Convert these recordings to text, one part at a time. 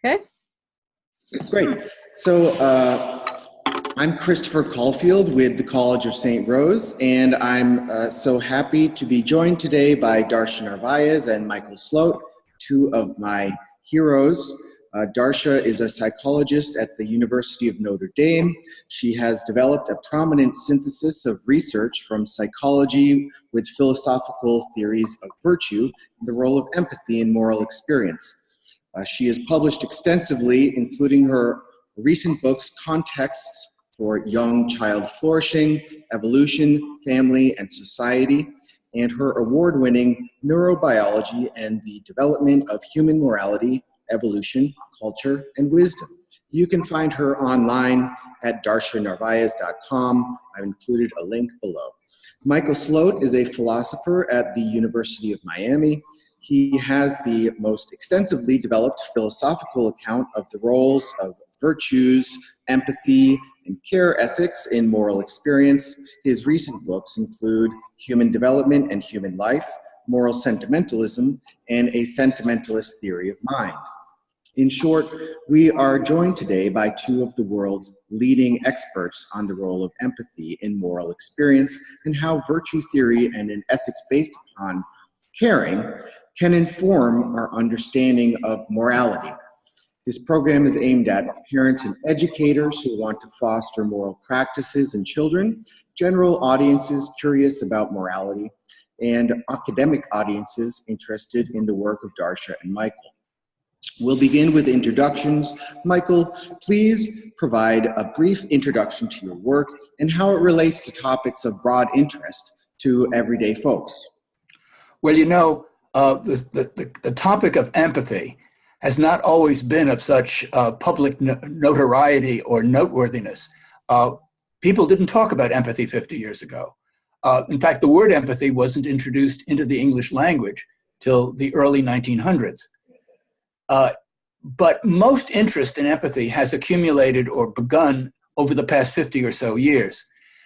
Okay. Great. So I'm Christopher Caulfield with the College of St. Rose, and I'm so happy to be joined today by Darcia Narvaez and Michael Slote, two of my heroes. Darcia is a psychologist at the University of Notre Dame. She has developed a prominent synthesis of research from psychology with philosophical theories of virtue, the role of empathy in moral experience. She has published extensively, including her recent books, Contexts for Young Child Flourishing, Evolution, Family, and Society, and her award-winning Neurobiology and the Development of Human Morality, Evolution, Culture, and Wisdom. You can find her online at darcianarvaez.com. I've included a link below. Michael Slote is a philosopher at the University of Miami. He has the most extensively developed philosophical account of the roles of virtues, empathy, and care ethics in moral experience. His recent books include Human Development and Human Life, Moral Sentimentalism, and A Sentimentalist Theory of Mind. In short, we are joined today by two of the world's leading experts on the role of empathy in moral experience and how virtue theory and an ethics based upon caring can inform our understanding of morality. This program is aimed at parents and educators who want to foster moral practices in children, general audiences curious about morality, and academic audiences interested in the work of Darcia and Michael. We'll begin with introductions. Michael, please provide a brief introduction to your work and how it relates to topics of broad interest to everyday folks. Well, you know, the topic of empathy has not always been of such public notoriety or noteworthiness. People didn't talk about empathy 50 years ago. In fact, the word empathy wasn't introduced into the English language till the early 1900s. But most interest in empathy has accumulated or begun over the past 50 or so years.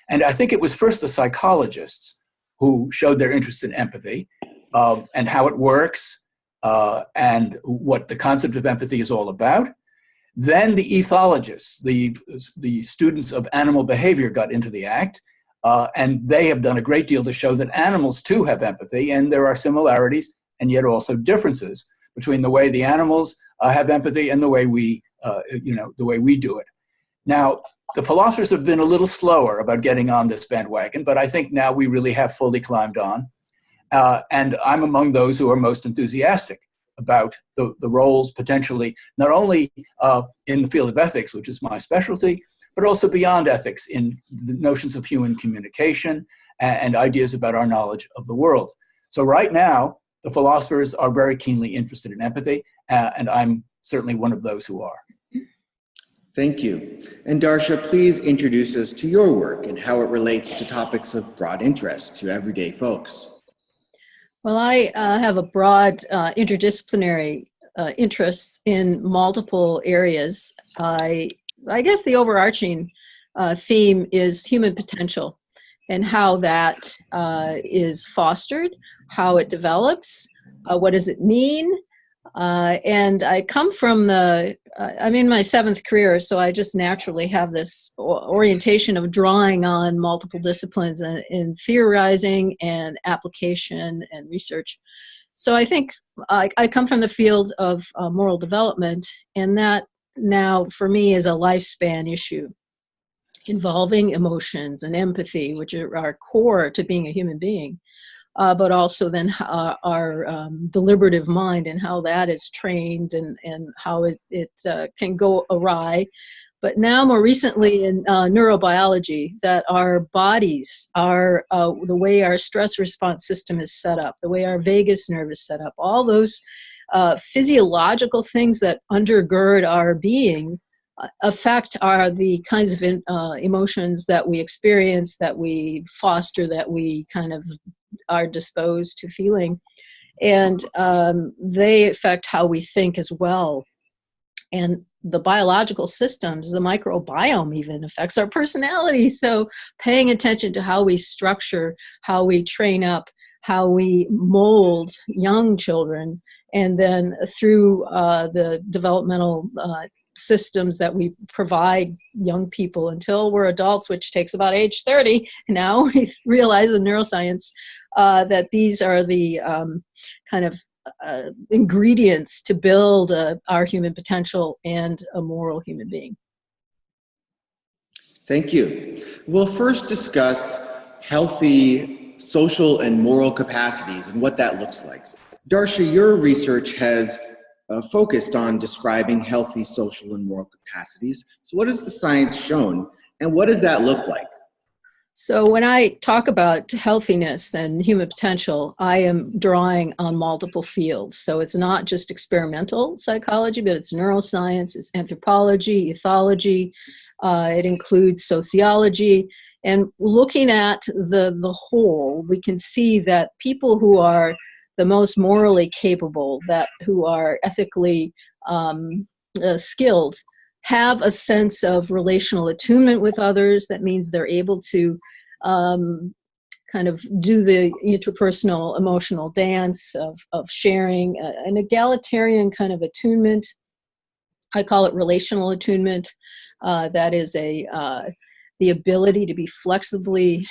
And I think it was first the psychologists who showed their interest in empathy and how it works and what the concept of empathy is all about. Then the ethologists, the students of animal behavior, got into the act, and they have done a great deal to show that animals too have empathy, and there are similarities and yet also differences between the way the animals have empathy and the way we, the way we do it. Now, the philosophers have been a little slower about getting on this bandwagon, but I think now we really have fully climbed on. And I'm among those who are most enthusiastic about the roles potentially, not only in the field of ethics, which is my specialty, but also beyond ethics in the notions of human communication and ideas about our knowledge of the world. So right now, the philosophers are very keenly interested in empathy, and I'm certainly one of those who are. Thank you. And Darcia, please introduce us to your work and how it relates to topics of broad interest to everyday folks. Well, I have a broad interdisciplinary interests in multiple areas. I guess the overarching theme is human potential and how that is fostered, how it develops, what does it mean? And I come from I'm in my 7th career, so I just naturally have this orientation of drawing on multiple disciplines in theorizing and application and research. So I think I come from the field of moral development, and that now for me is a lifespan issue involving emotions and empathy, which are core to being a human being. But also then our deliberative mind and how that is trained and how it can go awry. But now more recently in neurobiology, that our bodies are the way our stress response system is set up, the way our vagus nerve is set up, all those physiological things that undergird our being affect the kinds of emotions that we experience, that we foster, that we kind of are disposed to feeling, and they affect how we think as well. And the biological systems, the microbiome even affects our personality. So paying attention to how we structure, how we train up how we mold young children, and then through the developmental systems that we provide young people until we're adults, which takes about age 30. Now we realize in neuroscience that these are the kind of ingredients to build our human potential and a moral human being. Thank you. We'll first discuss healthy social and moral capacities and what that looks like. Darcia, your research has focused on describing healthy social and moral capacities. So what has the science shown, and what does that look like? So when I talk about healthiness and human potential, I am drawing on multiple fields. So it's not just experimental psychology, but it's neuroscience, it's anthropology, ethology, it includes sociology. And looking at the whole, we can see that people who are the most morally capable, who are ethically skilled, have a sense of relational attunement with others. That means they're able to kind of do the interpersonal emotional dance of sharing, an egalitarian kind of attunement. I call it relational attunement. That is the ability to be flexibly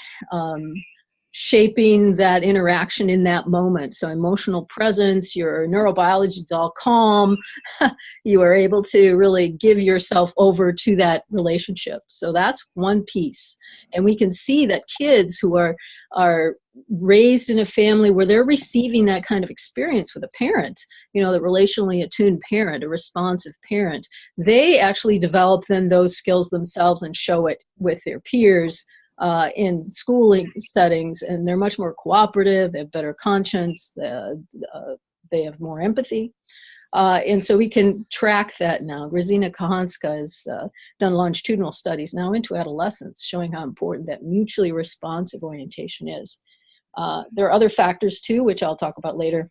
shaping that interaction in that moment. So emotional presence, your neurobiology is all calm. You are able to really give yourself over to that relationship. So that's one piece. And we can see that kids who are raised in a family where they're receiving that kind of experience with a parent, the relationally attuned parent, a responsive parent, they actually develop then those skills themselves and show it with their peers in schooling settings, and they're much more cooperative, they have better conscience, they have more empathy. And so we can track that now. Grzina Kochanska has done longitudinal studies now into adolescence, showing how important that mutually responsive orientation is. There are other factors too, which I'll talk about later.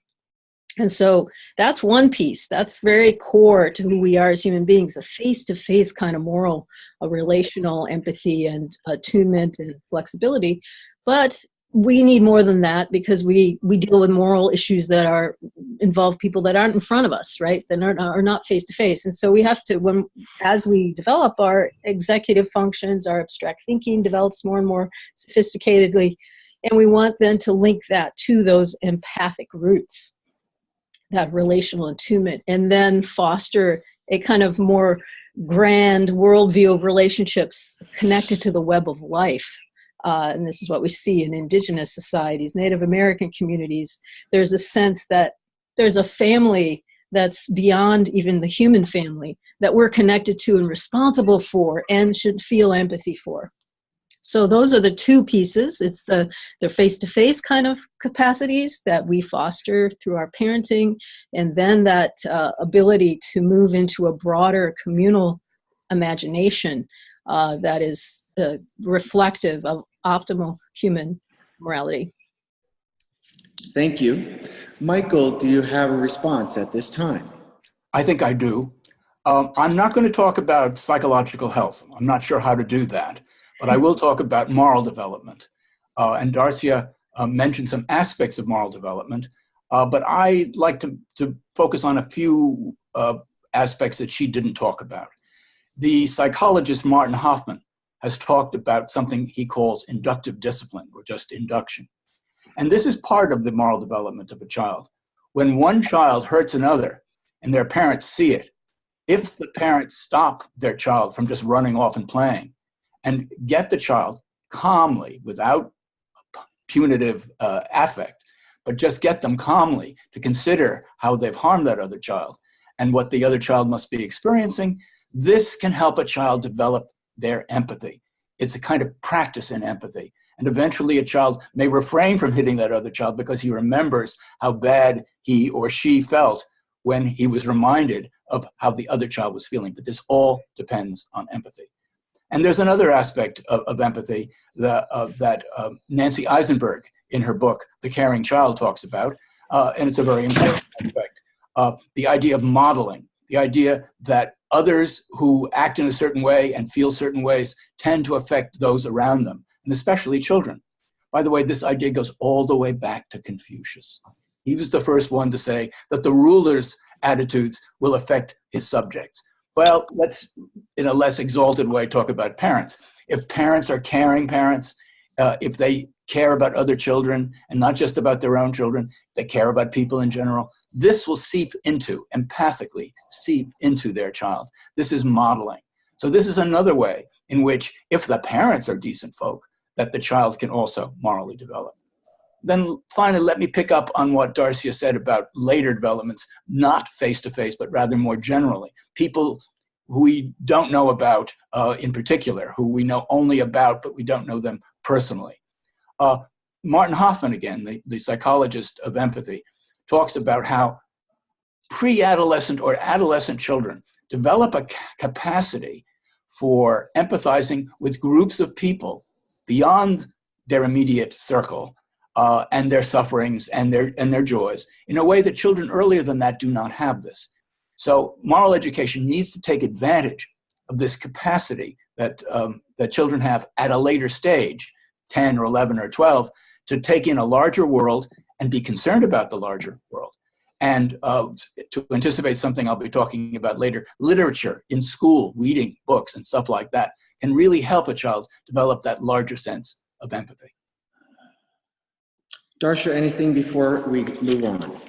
And so that's one piece. That's very core to who we are as human beings, a face-to-face kind of moral, a relational empathy and attunement and flexibility. But we need more than that, because we deal with moral issues that involve people that aren't in front of us, right? That are not face-to-face. And so we have to, as we develop our executive functions, our abstract thinking develops more and more sophisticatedly, and we want then to link that to those empathic roots, that relational attunement, and then foster a kind of more grand worldview of relationships connected to the web of life. And this is what we see in indigenous societies, Native American communities. There's a sense that there's a family that's beyond even the human family that we're connected to and responsible for and should feel empathy for. So those are the two pieces. It's the face-to-face kind of capacities that we foster through our parenting, and then that ability to move into a broader communal imagination that is reflective of optimal human morality. Thank you. Michael, do you have a response at this time? I think I do. I'm not going to talk about psychological health. I'm not sure how to do that. But I will talk about moral development. And Darcia mentioned some aspects of moral development, but I like to focus on a few aspects that she didn't talk about. The psychologist Martin Hoffman has talked about something he calls inductive discipline, or just induction. And this is part of the moral development of a child. When one child hurts another and their parents see it, if the parents stop their child from just running off and playing, and get the child calmly, without punitive affect, but just get them calmly to consider how they've harmed that other child and what the other child must be experiencing, this can help a child develop their empathy. It's a kind of practice in empathy. And eventually a child may refrain from hitting that other child because he remembers how bad he or she felt when he was reminded of how the other child was feeling. But this all depends on empathy. And there's another aspect of empathy that Nancy Eisenberg, in her book, The Caring Child, talks about, and it's a very important aspect. The idea of modeling, the idea that others who act in a certain way and feel certain ways tend to affect those around them, and especially children. By the way, this idea goes all the way back to Confucius. He was the first one to say that the ruler's attitudes will affect his subjects. Well, let's, in a less exalted way, talk about parents. If parents are caring parents, if they care about other children and not just about their own children, they care about people in general, this will empathically seep into their child. This is modeling. So this is another way in which, if the parents are decent folk, that the child can also morally develop. Then finally, let me pick up on what Darcia said about later developments, not face-to-face, but rather more generally. People who we don't know about in particular, who we know only about, but we don't know them personally. Martin Hoffman, again, the psychologist of empathy, talks about how pre-adolescent or adolescent children develop a capacity for empathizing with groups of people beyond their immediate circle and their sufferings and their joys in a way that children earlier than that do not have this. So moral education needs to take advantage of this capacity that children have at a later stage, 10 or 11 or 12, to take in a larger world and be concerned about the larger world. And to anticipate something I'll be talking about later, literature in school, reading books and stuff like that can really help a child develop that larger sense of empathy. Darcia, anything before we move on?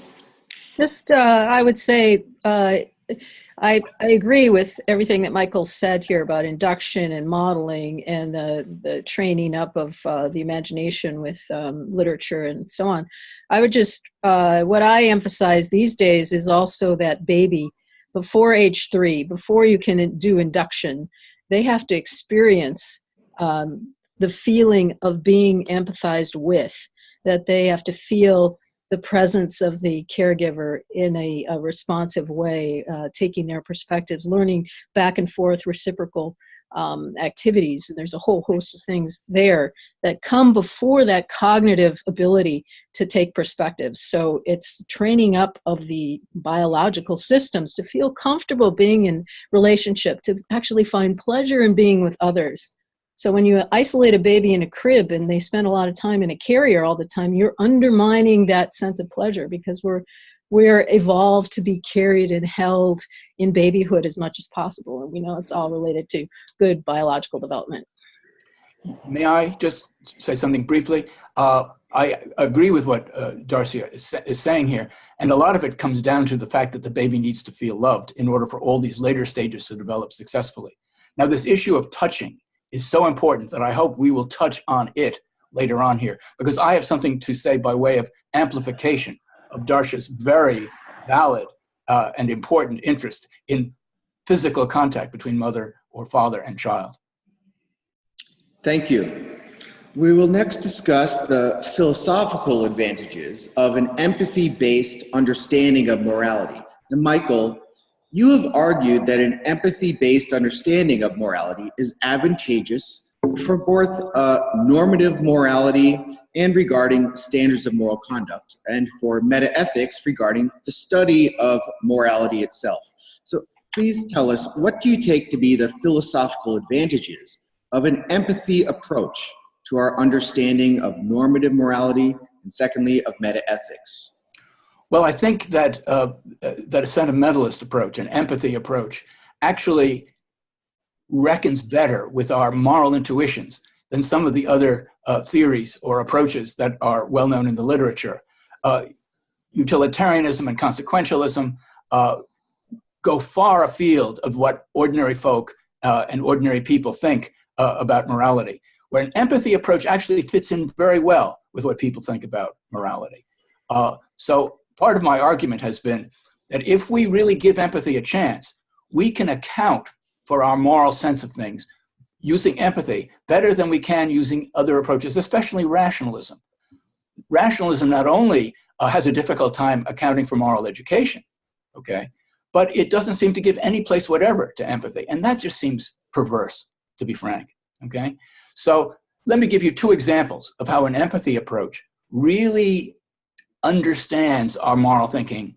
Just, I would say, I agree with everything that Michael said here about induction and modeling and the training up of the imagination with literature and so on. I would just, what I emphasize these days is also that baby, before age 3, before you can do induction, they have to experience the feeling of being empathized with, that they have to feel the presence of the caregiver in a responsive way, taking their perspectives, learning back and forth reciprocal activities. And there's a whole host of things there that come before that cognitive ability to take perspectives. So it's training up of the biological systems to feel comfortable being in relationship, to actually find pleasure in being with others. So when you isolate a baby in a crib and they spend a lot of time in a carrier all the time, you're undermining that sense of pleasure, because we're evolved to be carried and held in babyhood as much as possible. And we know it's all related to good biological development. May I just say something briefly? I agree with what Darcia is saying here. And a lot of it comes down to the fact that the baby needs to feel loved in order for all these later stages to develop successfully. Now, this issue of touching is so important that I hope we will touch on it later on here, because I have something to say by way of amplification of Darcia's very valid and important interest in physical contact between mother or father and child. Thank you. We will next discuss the philosophical advantages of an empathy-based understanding of morality. And Michael, you have argued that an empathy-based understanding of morality is advantageous for both normative morality and regarding standards of moral conduct, and for metaethics regarding the study of morality itself. So please tell us, what do you take to be the philosophical advantages of an empathy approach to our understanding of normative morality, and secondly, of metaethics? Well, I think that that a sentimentalist approach, an empathy approach, actually reckons better with our moral intuitions than some of the other theories or approaches that are well known in the literature. Utilitarianism and consequentialism go far afield of what ordinary folk and ordinary people think about morality, where an empathy approach actually fits in very well with what people think about morality. So part of my argument has been that if we really give empathy a chance, we can account for our moral sense of things using empathy better than we can using other approaches, especially rationalism. Rationalism not only has a difficult time accounting for moral education, okay, but it doesn't seem to give any place whatever to empathy. And that just seems perverse, to be frank, okay? So let me give you 2 examples of how an empathy approach really understands our moral thinking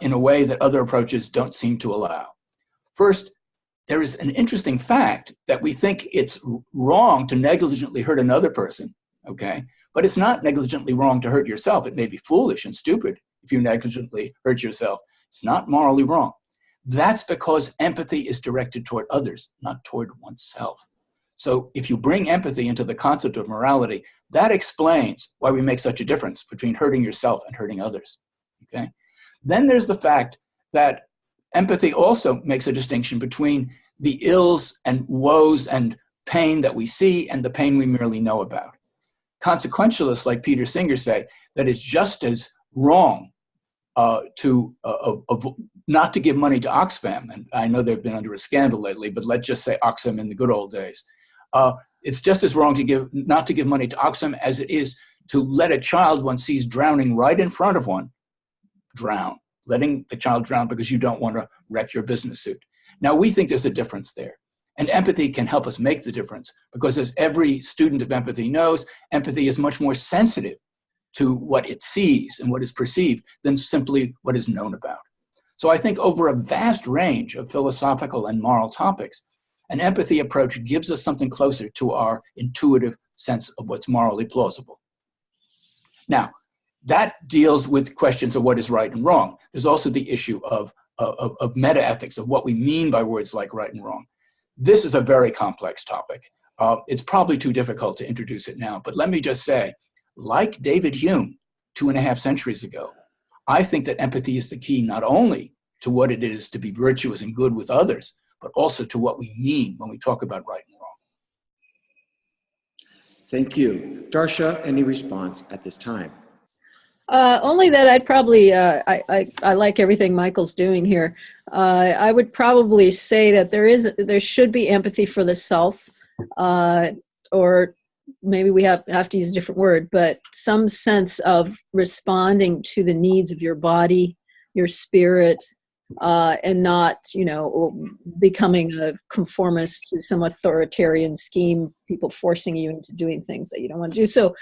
in a way that other approaches don't seem to allow. First, there is an interesting fact that we think it's wrong to negligently hurt another person okay? But it's not negligently wrong to hurt yourself. It may be foolish and stupid if you negligently hurt yourself. It's not morally wrong. That's because empathy is directed toward others, not toward oneself. So if you bring empathy into the concept of morality, that explains why we make such a difference between hurting yourself and hurting others, okay? Then there's the fact that empathy also makes a distinction between the ills and woes and pain that we see and the pain we merely know about. Consequentialists like Peter Singer say that it's just as wrong not to give money to Oxfam, and I know they've been under a scandal lately, but let's just say Oxfam in the good old days. It's just as wrong not to give money to Oxfam as it is to let a child one sees drowning right in front of one drown, letting the child drown because you don't want to wreck your business suit. Now, we think there's a difference there. And empathy can help us make the difference because, as every student of empathy knows, empathy is much more sensitive to what it sees and what is perceived than simply what is known about. So I think over a vast range of philosophical and moral topics, an empathy approach gives us something closer to our intuitive sense of what's morally plausible. Now, that deals with questions of what is right and wrong. There's also the issue of meta-ethics, of what we mean by words like right and wrong. This is a very complex topic. It's probably too difficult to introduce it now, but let me just say, like David Hume 2.5 centuries ago, I think that empathy is the key not only to what it is to be virtuous and good with others, but also to what we mean when we talk about right and wrong. Thank you. Darcia, any response at this time? Only that I'd probably, I like everything Michael's doing here. I would probably say that there should be empathy for the self, or maybe we have to use a different word, but some sense of responding to the needs of your body, your spirit, and not, becoming a conformist to some authoritarian scheme, people forcing you into doing things that you don't want to do. So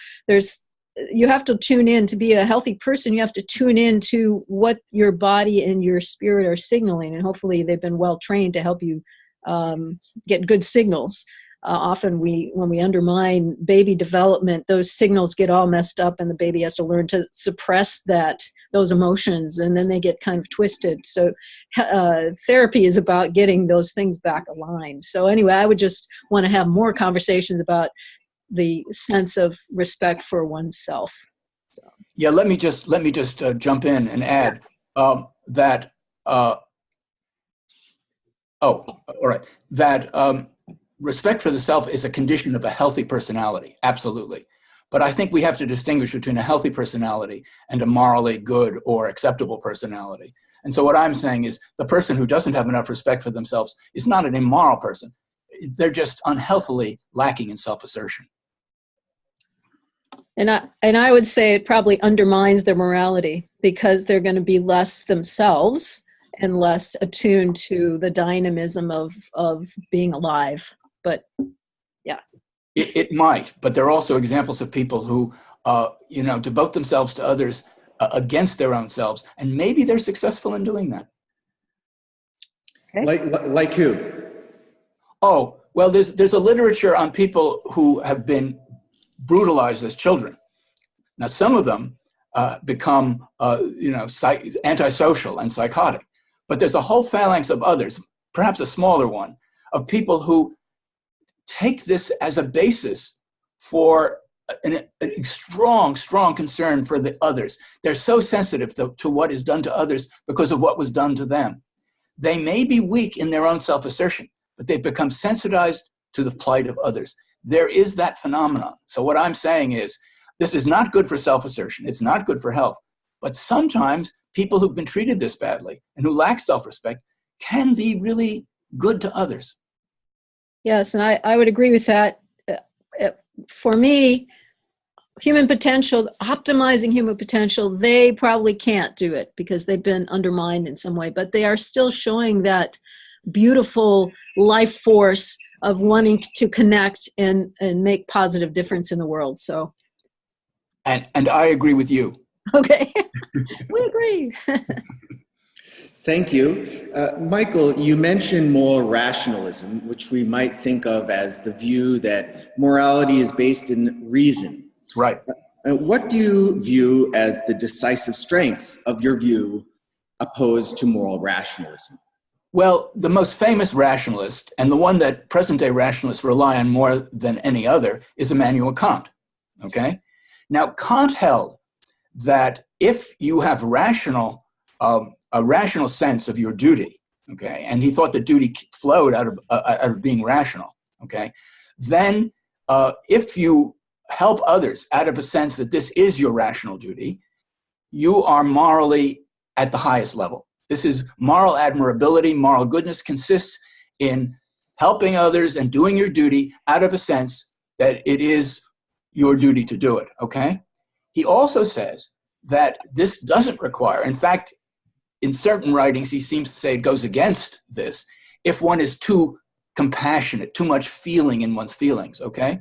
you have to tune in. To be a healthy person, you have to tune in to what your body and your spirit are signaling, and hopefully they've been well trained to help you get good signals. Often when we undermine baby development, those signals get all messed up and the baby has to learn to suppress those emotions, and then they get kind of twisted. So therapy is about getting those things back aligned. So anyway, I would just want to have more conversations about the sense of respect for oneself. So. Yeah, let me just jump in and add that. Respect for the self is a condition of a healthy personality, absolutely. But I think we have to distinguish between a healthy personality and a morally good or acceptable personality. And so what I'm saying is the person who doesn't have enough respect for themselves is not an immoral person. They're just unhealthily lacking in self-assertion. And I would say it probably undermines their morality because they're going to be less themselves and less attuned to the dynamism of being alive. But yeah. It might, but there are also examples of people who, devote themselves to others against their own selves, and maybe they're successful in doing that. Okay. Like who? Oh, well, there's a literature on people who have been brutalized as children. Now, some of them become, antisocial and psychotic, but there's a whole phalanx of others, perhaps a smaller one, of people who take this as a basis for a strong concern for the others. They're so sensitive to what is done to others because of what was done to them. They may be weak in their own self-assertion, but they've become sensitized to the plight of others. There is that phenomenon. So what I'm saying is, this is not good for self-assertion. It's not good for health. But sometimes people who've been treated this badly and who lack self-respect can be really good to others. Yes, and I would agree with that. For me, human potential, optimizing human potential, they probably can't do it because they've been undermined in some way, but they are still showing that beautiful life force of wanting to connect and make positive difference in the world. So, and I agree with you. Okay, we agree. Thank you. Michael, you mentioned moral rationalism, which we might think of as the view that morality is based in reason Right. What do you view as the decisive strengths of your view opposed to moral rationalism? Well, the most famous rationalist, and the one that present-day rationalists rely on more than any other, is Immanuel Kant. Okay? Now, Kant held that if you have a rational sense of your duty, okay, and he thought that duty flowed out of being rational, okay, then if you help others out of a sense that this is your rational duty, you are morally at the highest level. This is moral admirability. Moral goodness consists in helping others and doing your duty out of a sense that it is your duty to do it, okay? He also says that this doesn't require, in fact, in certain writings, he seems to say it goes against this if one is too compassionate, too much feeling in one's feelings, okay?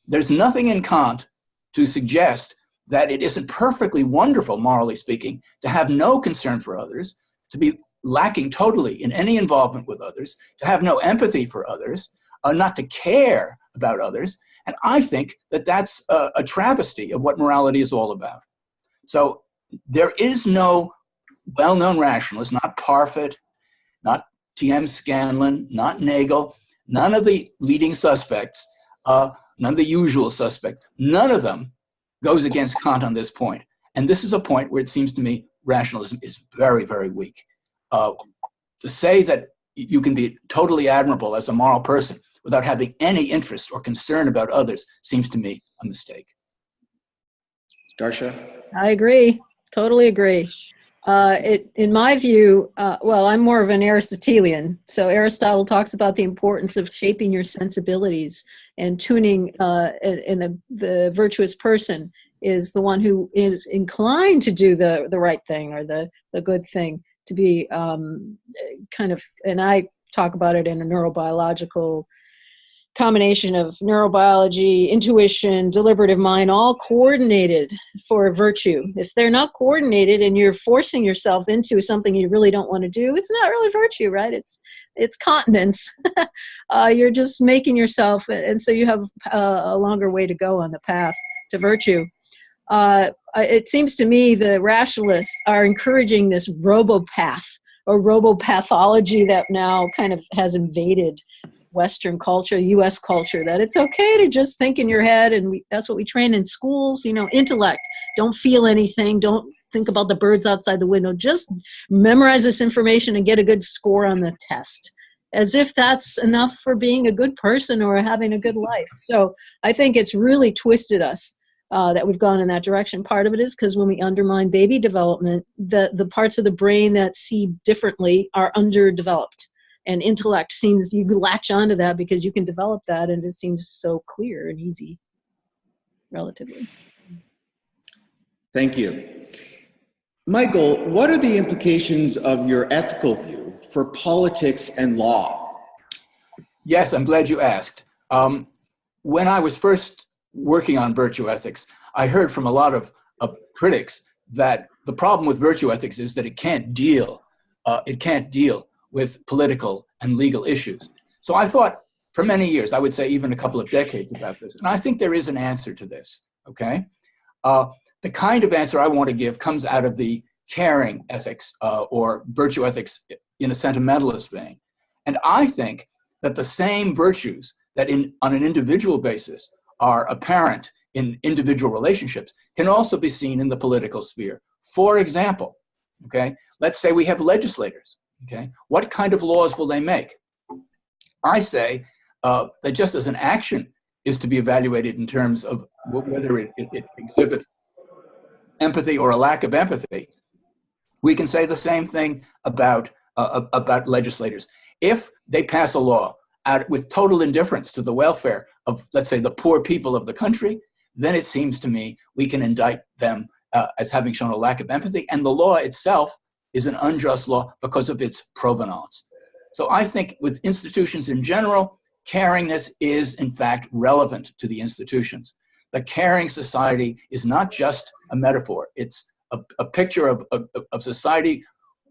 There's nothing in Kant to suggest that it isn't perfectly wonderful, morally speaking, to have no concern for others, to be lacking totally in any involvement with others, to have no empathy for others, not to care about others. And I think that that's a travesty of what morality is all about. So there is no well-known rationalist, not Parfit, not T.M. Scanlon, not Nagel, none of the leading suspects, none of the usual suspects, none of them goes against Kant on this point. And this is a point where it seems to me rationalism is very, very weak. To say that you can be totally admirable as a moral person without having any interest or concern about others seems to me a mistake. Darcia? I agree. Totally agree. In my view, well, I'm more of an Aristotelian. So Aristotle talks about the importance of shaping your sensibilities and tuning, and the virtuous person is the one who is inclined to do the right thing or the good thing, to be kind of, and I talk about it in a neurobiological combination of neurobiology, intuition, deliberative mind, all coordinated for virtue. If they're not coordinated and you're forcing yourself into something you really don't want to do, it's not really virtue, right? It's continence. You're just making yourself, and so you have a longer way to go on the path to virtue. It seems to me the rationalists are encouraging this robopath or robopathology that now kind of has invaded Western culture, U.S. culture, that it's okay to just think in your head, and that's what we train in schools, intellect. Don't feel anything. Don't think about the birds outside the window. Just memorize this information and get a good score on the test, as if that's enough for being a good person or having a good life. So I think it's really twisted us that we've gone in that direction. Part of it is because when we undermine baby development, the parts of the brain that see differently are underdeveloped. And intellect seems, you latch onto that because you can develop that, and it seems so clear and easy, relatively. Thank you. Michael, what are the implications of your ethical view for politics and law? Yes, I'm glad you asked. When I was first working on virtue ethics, I heard from a lot of critics that the problem with virtue ethics is that it can't deal with political and legal issues. So I thought for many years, I would say even a couple of decades about this, and I think there is an answer to this, okay? The kind of answer I want to give comes out of the caring ethics or virtue ethics in a sentimentalist vein. And I think that the same virtues that on an individual basis are apparent in individual relationships can also be seen in the political sphere. For example, okay, let's say we have legislators. Okay, what kind of laws will they make? I say that just as an action is to be evaluated in terms of whether it exhibits empathy or a lack of empathy, we can say the same thing about legislators. If they pass a law with total indifference to the welfare of, let's say, the poor people of the country, then it seems to me we can indict them as having shown a lack of empathy, and the law itself is an unjust law because of its provenance. So I think with institutions in general, caringness is in fact relevant to the institutions. The caring society is not just a metaphor. It's a picture of society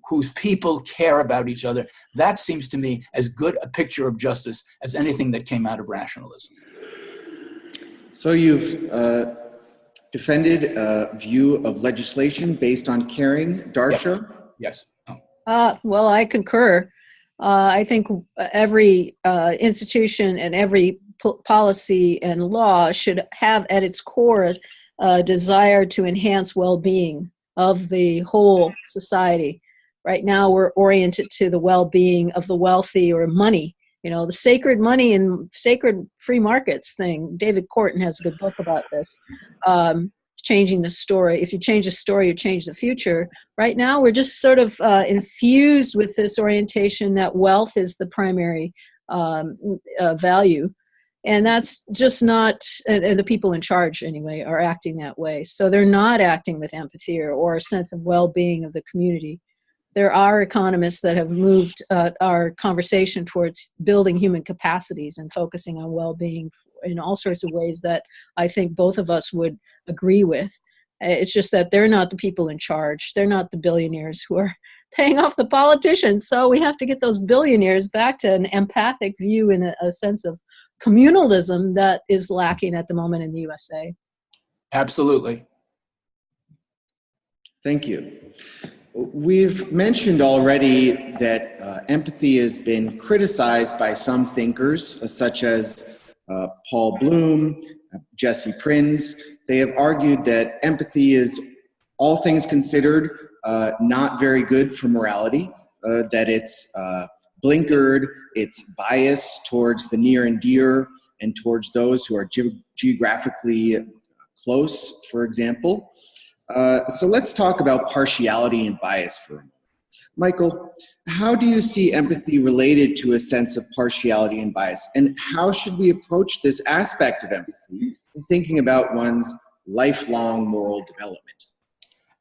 whose people care about each other. That seems to me as good a picture of justice as anything that came out of rationalism. So you've defended a view of legislation based on caring, Darcia? Yes. Oh. Well, I concur. I think every institution and every policy and law should have at its core a desire to enhance well-being of the whole society. Right now, we're oriented to the well-being of the wealthy or money. You know, the sacred money and sacred free markets thing. David Corton has a good book about this. Changing the story. If you change the story, you change the future. Right now, we're just sort of infused with this orientation that wealth is the primary value. And that's just not, and the people in charge anyway are acting that way. So they're not acting with empathy or a sense of well-being of the community. There are economists that have moved our conversation towards building human capacities and focusing on well-being in all sorts of ways that I think both of us would agree with. It's just that they're not the people in charge. They're not the billionaires who are paying off the politicians. So we have to get those billionaires back to an empathic view and a sense of communalism that is lacking at the moment in the USA. Absolutely. Thank you. We've mentioned already that empathy has been criticized by some thinkers, such as Paul Bloom, Jesse Prinz. They have argued that empathy is, all things considered, not very good for morality, that it's blinkered, it's biased towards the near and dear and towards those who are geographically close, for example. So let's talk about partiality and bias for a moment. Michael, how do you see empathy related to a sense of partiality and bias? And how should we approach this aspect of empathy in thinking about one's lifelong moral development?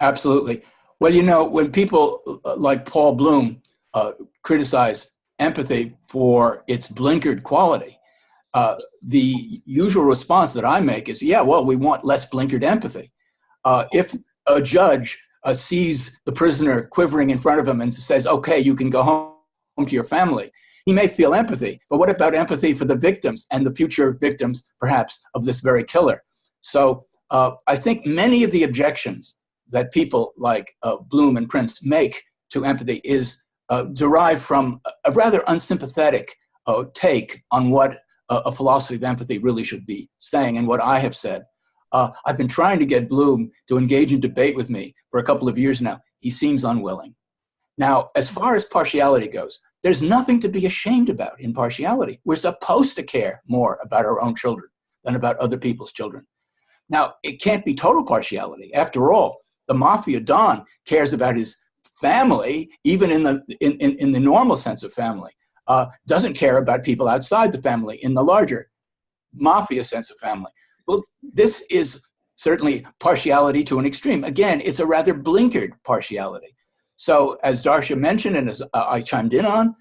Absolutely. Well, you know, when people like Paul Bloom criticize empathy for its blinkered quality, the usual response that I make is, yeah, well, we want less blinkered empathy. If a judge sees the prisoner quivering in front of him and says, okay, you can go home to your family, he may feel empathy. But what about empathy for the victims and the future victims, perhaps, of this very killer? So I think many of the objections that people like Bloom and Prince make to empathy is derived from a rather unsympathetic take on what a philosophy of empathy really should be saying and what I have said. I've been trying to get Bloom to engage in debate with me for a couple of years now. He seems unwilling. Now, as far as partiality goes, there's nothing to be ashamed about in partiality. We're supposed to care more about our own children than about other people's children. Now, it can't be total partiality. After all, the mafia don cares about his family, even in the normal sense of family, doesn't care about people outside the family in the larger mafia sense of family. Well, this is certainly partiality to an extreme. Again, it's a rather blinkered partiality. So as Darcia mentioned, and as I chimed in on,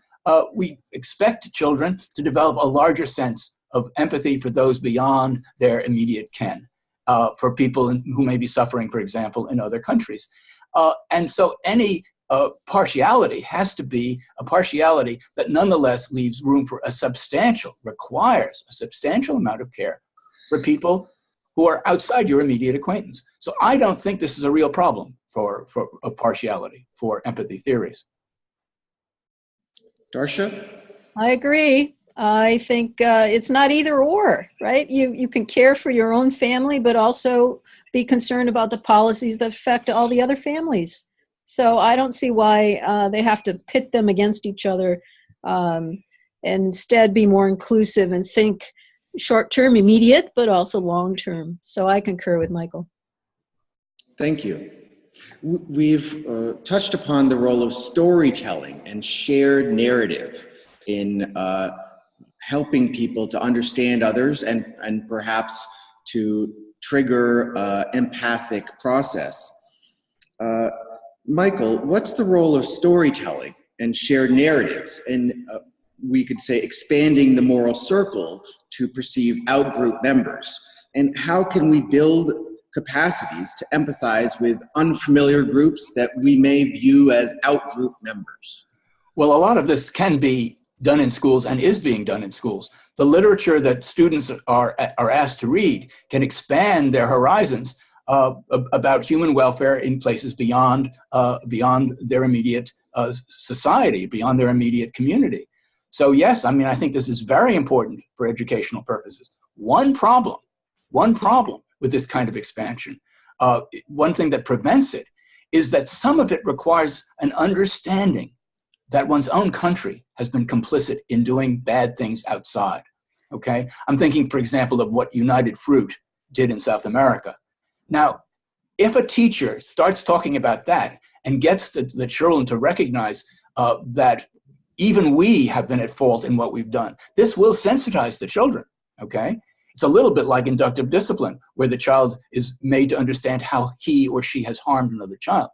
we expect children to develop a larger sense of empathy for those beyond their immediate ken, for people who may be suffering, for example, in other countries. And so any partiality has to be a partiality that nonetheless leaves room for requires a substantial amount of care for people who are outside your immediate acquaintance. So I don't think this is a real problem of partiality for empathy theories. Darcia? I agree. I think it's not either or, right? You can care for your own family, but also be concerned about the policies that affect all the other families. So I don't see why they have to pit them against each other, and instead be more inclusive and think short-term, immediate, but also long-term. So I concur with Michael. Thank you. We've touched upon the role of storytelling and shared narrative in helping people to understand others and perhaps to trigger empathic process. Michael, what's the role of storytelling and shared narratives in, we could say, expanding the moral circle to perceive outgroup members? And how can we build capacities to empathize with unfamiliar groups that we may view as outgroup members? Well, a lot of this can be done in schools and is being done in schools. The literature that students are asked to read can expand their horizons about human welfare in places beyond their immediate society, beyond their immediate community. So yes, I mean, I think this is very important for educational purposes. One problem with this kind of expansion, one thing that prevents it, is that some of it requires an understanding that one's own country has been complicit in doing bad things outside, okay? I'm thinking, for example, of what United Fruit did in South America. Now, if a teacher starts talking about that and gets the children to recognize that even we have been at fault in what we've done, this will sensitize the children, okay? It's a little bit like inductive discipline, where the child is made to understand how he or she has harmed another child.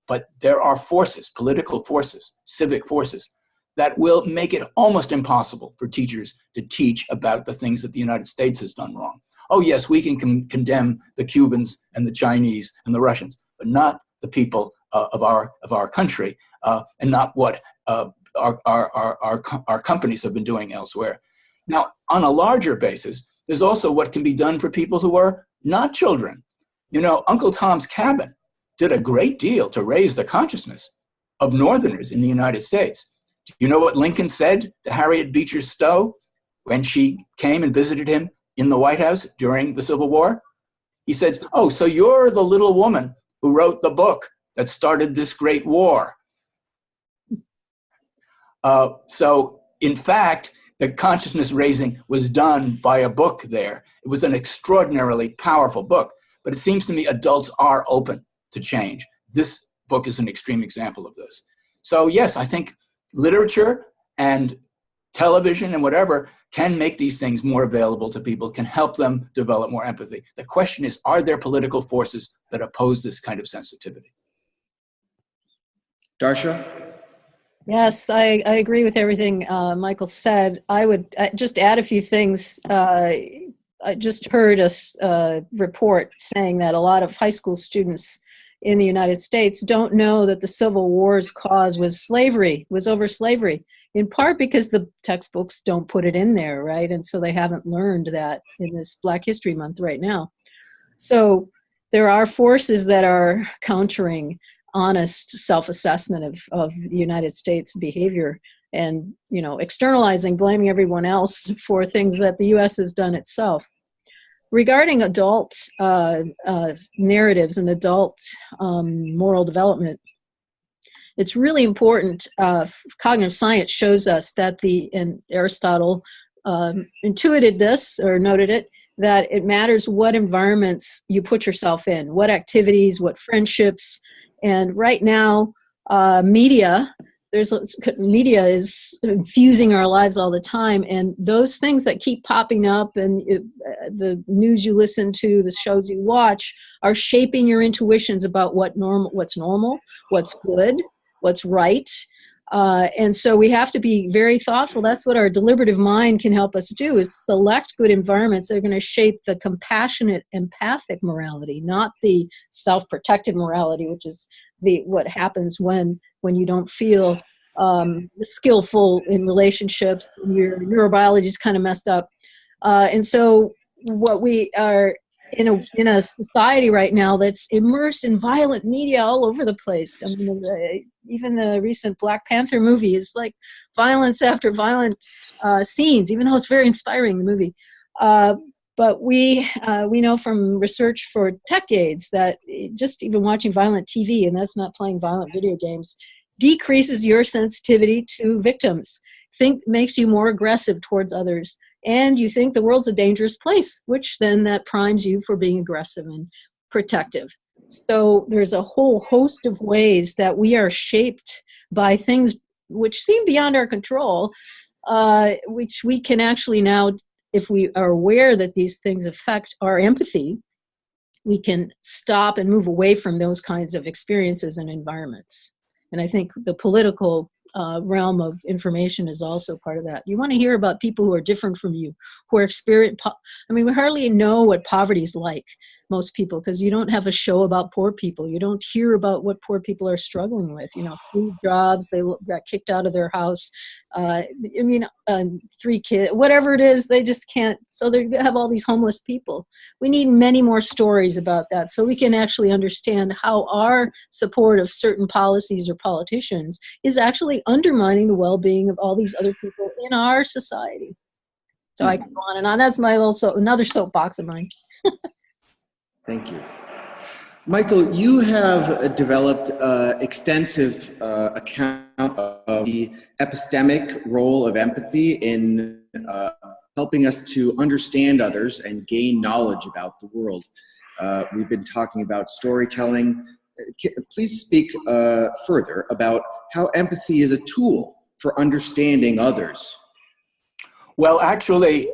But there are forces, political forces, civic forces, that will make it almost impossible for teachers to teach about the things that the United States has done wrong. Oh yes, we can condemn the Cubans and the Chinese and the Russians, but not the people of our country, and not what our companies have been doing elsewhere. Now, on a larger basis, there's also what can be done for people who are not children. You know, Uncle Tom's Cabin did a great deal to raise the consciousness of Northerners in the United States. Do you know what Lincoln said to Harriet Beecher Stowe when she came and visited him in the White House during the Civil War? He said, "Oh, so you're the little woman who wrote the book that started this great war." So, in fact, the consciousness raising was done by a book there. It was an extraordinarily powerful book, but it seems to me adults are open to change. This book is an extreme example of this. So yes, I think literature and television and whatever can make these things more available to people, can help them develop more empathy. The question is, are there political forces that oppose this kind of sensitivity? Darcia? Yes, I agree with everything Michael said. I would just add a few things. I just heard a report saying that a lot of high school students in the United States don't know that the Civil War's cause was over slavery, in part because the textbooks don't put it in there, right? And so they haven't learned that in this Black History Month right now. So there are forces that are countering honest self-assessment of the United States behavior and, you know, externalizing, blaming everyone else for things that the U.S. has done itself. Regarding adult narratives and adult moral development, it's really important. Cognitive science shows us that and Aristotle intuited this or noted it, that it matters what environments you put yourself in, what activities, what friendships. And right now, media is infusing our lives all the time, and those things that keep popping up and the news you listen to, the shows you watch, are shaping your intuitions about what's normal, what's good, what's right. And so we have to be very thoughtful. That's what our deliberative mind can help us do, is select good environments that are going to shape the compassionate, empathic morality, not the self-protective morality, which is what happens when you don't feel skillful in relationships, your neurobiology is kind of messed up. And so what we are in a society right now that's immersed in violent media all over the place. I mean, even the recent Black Panther movie is like violence after violent scenes, even though it's very inspiring, the movie. But we know from research for decades that just even watching violent TV, and that's not playing violent video games, decreases your sensitivity to victims, makes you more aggressive towards others, and you think the world's a dangerous place, which then that primes you for being aggressive and protective. So there's a whole host of ways that we are shaped by things which seem beyond our control, which we can actually now, if we are aware that these things affect our empathy, we can stop and move away from those kinds of experiences and environments. And I think the political realm of information is also part of that. You want to hear about people who are different from you, who are we hardly know what poverty is like. most people, because you don't have a show about poor people. You don't hear about what poor people are struggling with. You know, 3 jobs, they got kicked out of their house. I mean, 3 kids, whatever it is, they just can't. So they have all these homeless people. We need many more stories about that so we can actually understand how our support of certain policies or politicians is actually undermining the well-being of all these other people in our society. So I can go on and on. That's my little another soapbox of mine. Thank you. Michael, you have developed extensive account of the epistemic role of empathy in helping us to understand others and gain knowledge about the world. We've been talking about storytelling. Please speak further about how empathy is a tool for understanding others. Well, actually,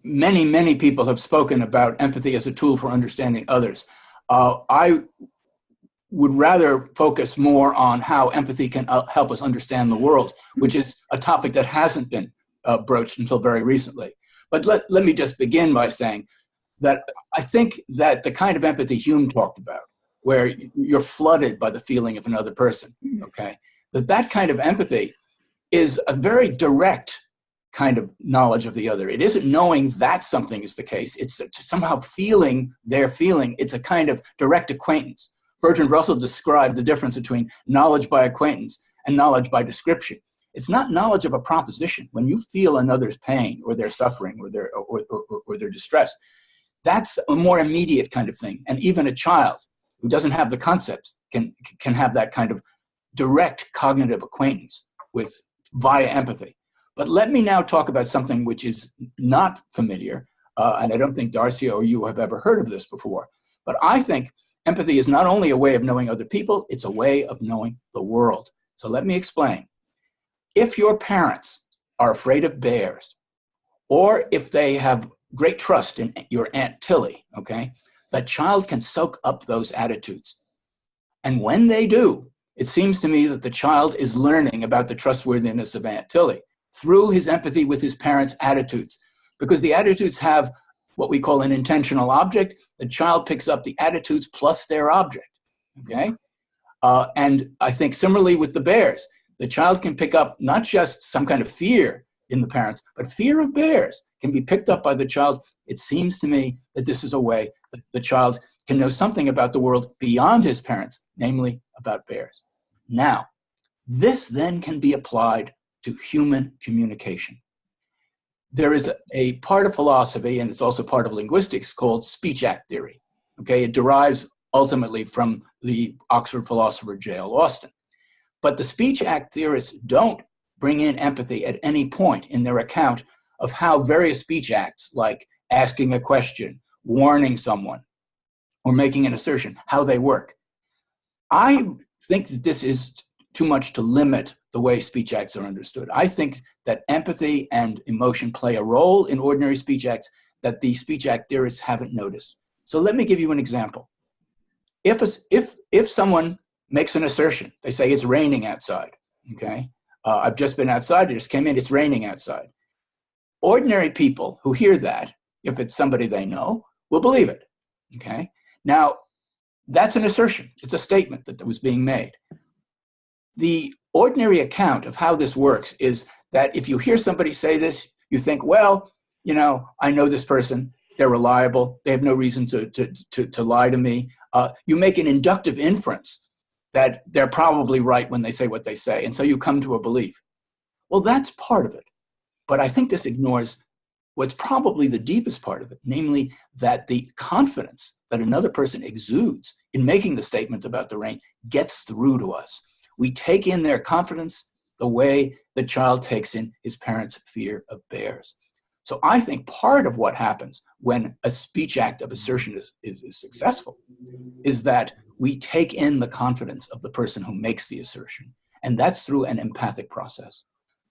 many people have spoken about empathy as a tool for understanding others. I would rather focus more on how empathy can help us understand the world, which is a topic that hasn't been broached until very recently. But let me just begin by saying that I think that the kind of empathy Hume talked about, where you're flooded by the feeling of another person, okay, that kind of empathy is a very direct kind of knowledge of the other. It isn't knowing that something is the case. It's somehow feeling their feeling. It's a kind of direct acquaintance. Bertrand Russell described the difference between knowledge by acquaintance and knowledge by description. It's not knowledge of a proposition. When you feel another's pain or their suffering or their distress, that's a more immediate kind of thing. And even a child who doesn't have the concepts can have that kind of direct cognitive acquaintance with via empathy. But let me now talk about something which is not familiar, and I don't think Darcia or you have ever heard of this before. But I think empathy is not only a way of knowing other people, it's a way of knowing the world. So let me explain. If your parents are afraid of bears, or if they have great trust in your Aunt Tilly, okay, that child can soak up those attitudes. And when they do, it seems to me that the child is learning about the trustworthiness of Aunt Tilly through his empathy with his parents' attitudes, because the attitudes have what we call an intentional object. The child picks up the attitudes plus their object, okay? And I think similarly with the bears, the child can pick up not just some kind of fear in the parents, but fear of bears can be picked up by the child. It seems to me that this is a way that the child can know something about the world beyond his parents, namely about bears. Now, this then can be applied to human communication. There is a part of philosophy, and it's also part of linguistics, called speech act theory. Okay, it derives ultimately from the Oxford philosopher J.L. Austin. But the speech act theorists don't bring in empathy at any point in their account of how various speech acts, like asking a question, warning someone, or making an assertion, how they work. I think that this is too much to limit the way speech acts are understood. I think that empathy and emotion play a role in ordinary speech acts that the speech act theorists haven't noticed. So let me give you an example. If someone makes an assertion, they say it's raining outside, okay? I've just been outside, I just came in, it's raining outside. Ordinary people who hear that, if it's somebody they know, will believe it, okay? Now, that's an assertion. It's a statement that was being made. The ordinary account of how this works is that if you hear somebody say this, you think, well, you know, I know this person, they're reliable, they have no reason to lie to me. You make an inductive inference that they're probably right when they say what they say, and so you come to a belief. Well, that's part of it. But I think this ignores what's probably the deepest part of it, namely that the confidence that another person exudes in making the statement about the rain gets through to us. We take in their confidence the way the child takes in his parents' fear of bears. So I think part of what happens when a speech act of assertion is successful is that we take in the confidence of the person who makes the assertion, and that's through an empathic process.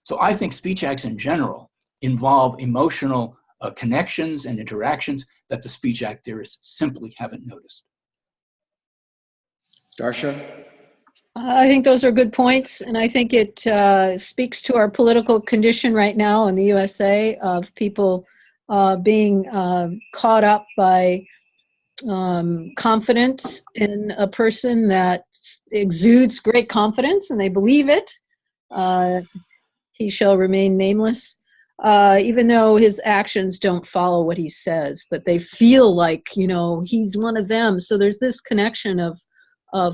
So I think speech acts in general involve emotional connections and interactions that the speech act theorists simply haven't noticed. Darcia? I think those are good points, and I think it speaks to our political condition right now in the USA of people being caught up by confident in a person that exudes great confidence and they believe it. He shall remain nameless, even though his actions don't follow what he says, but they feel like, he's one of them. So there's this connection of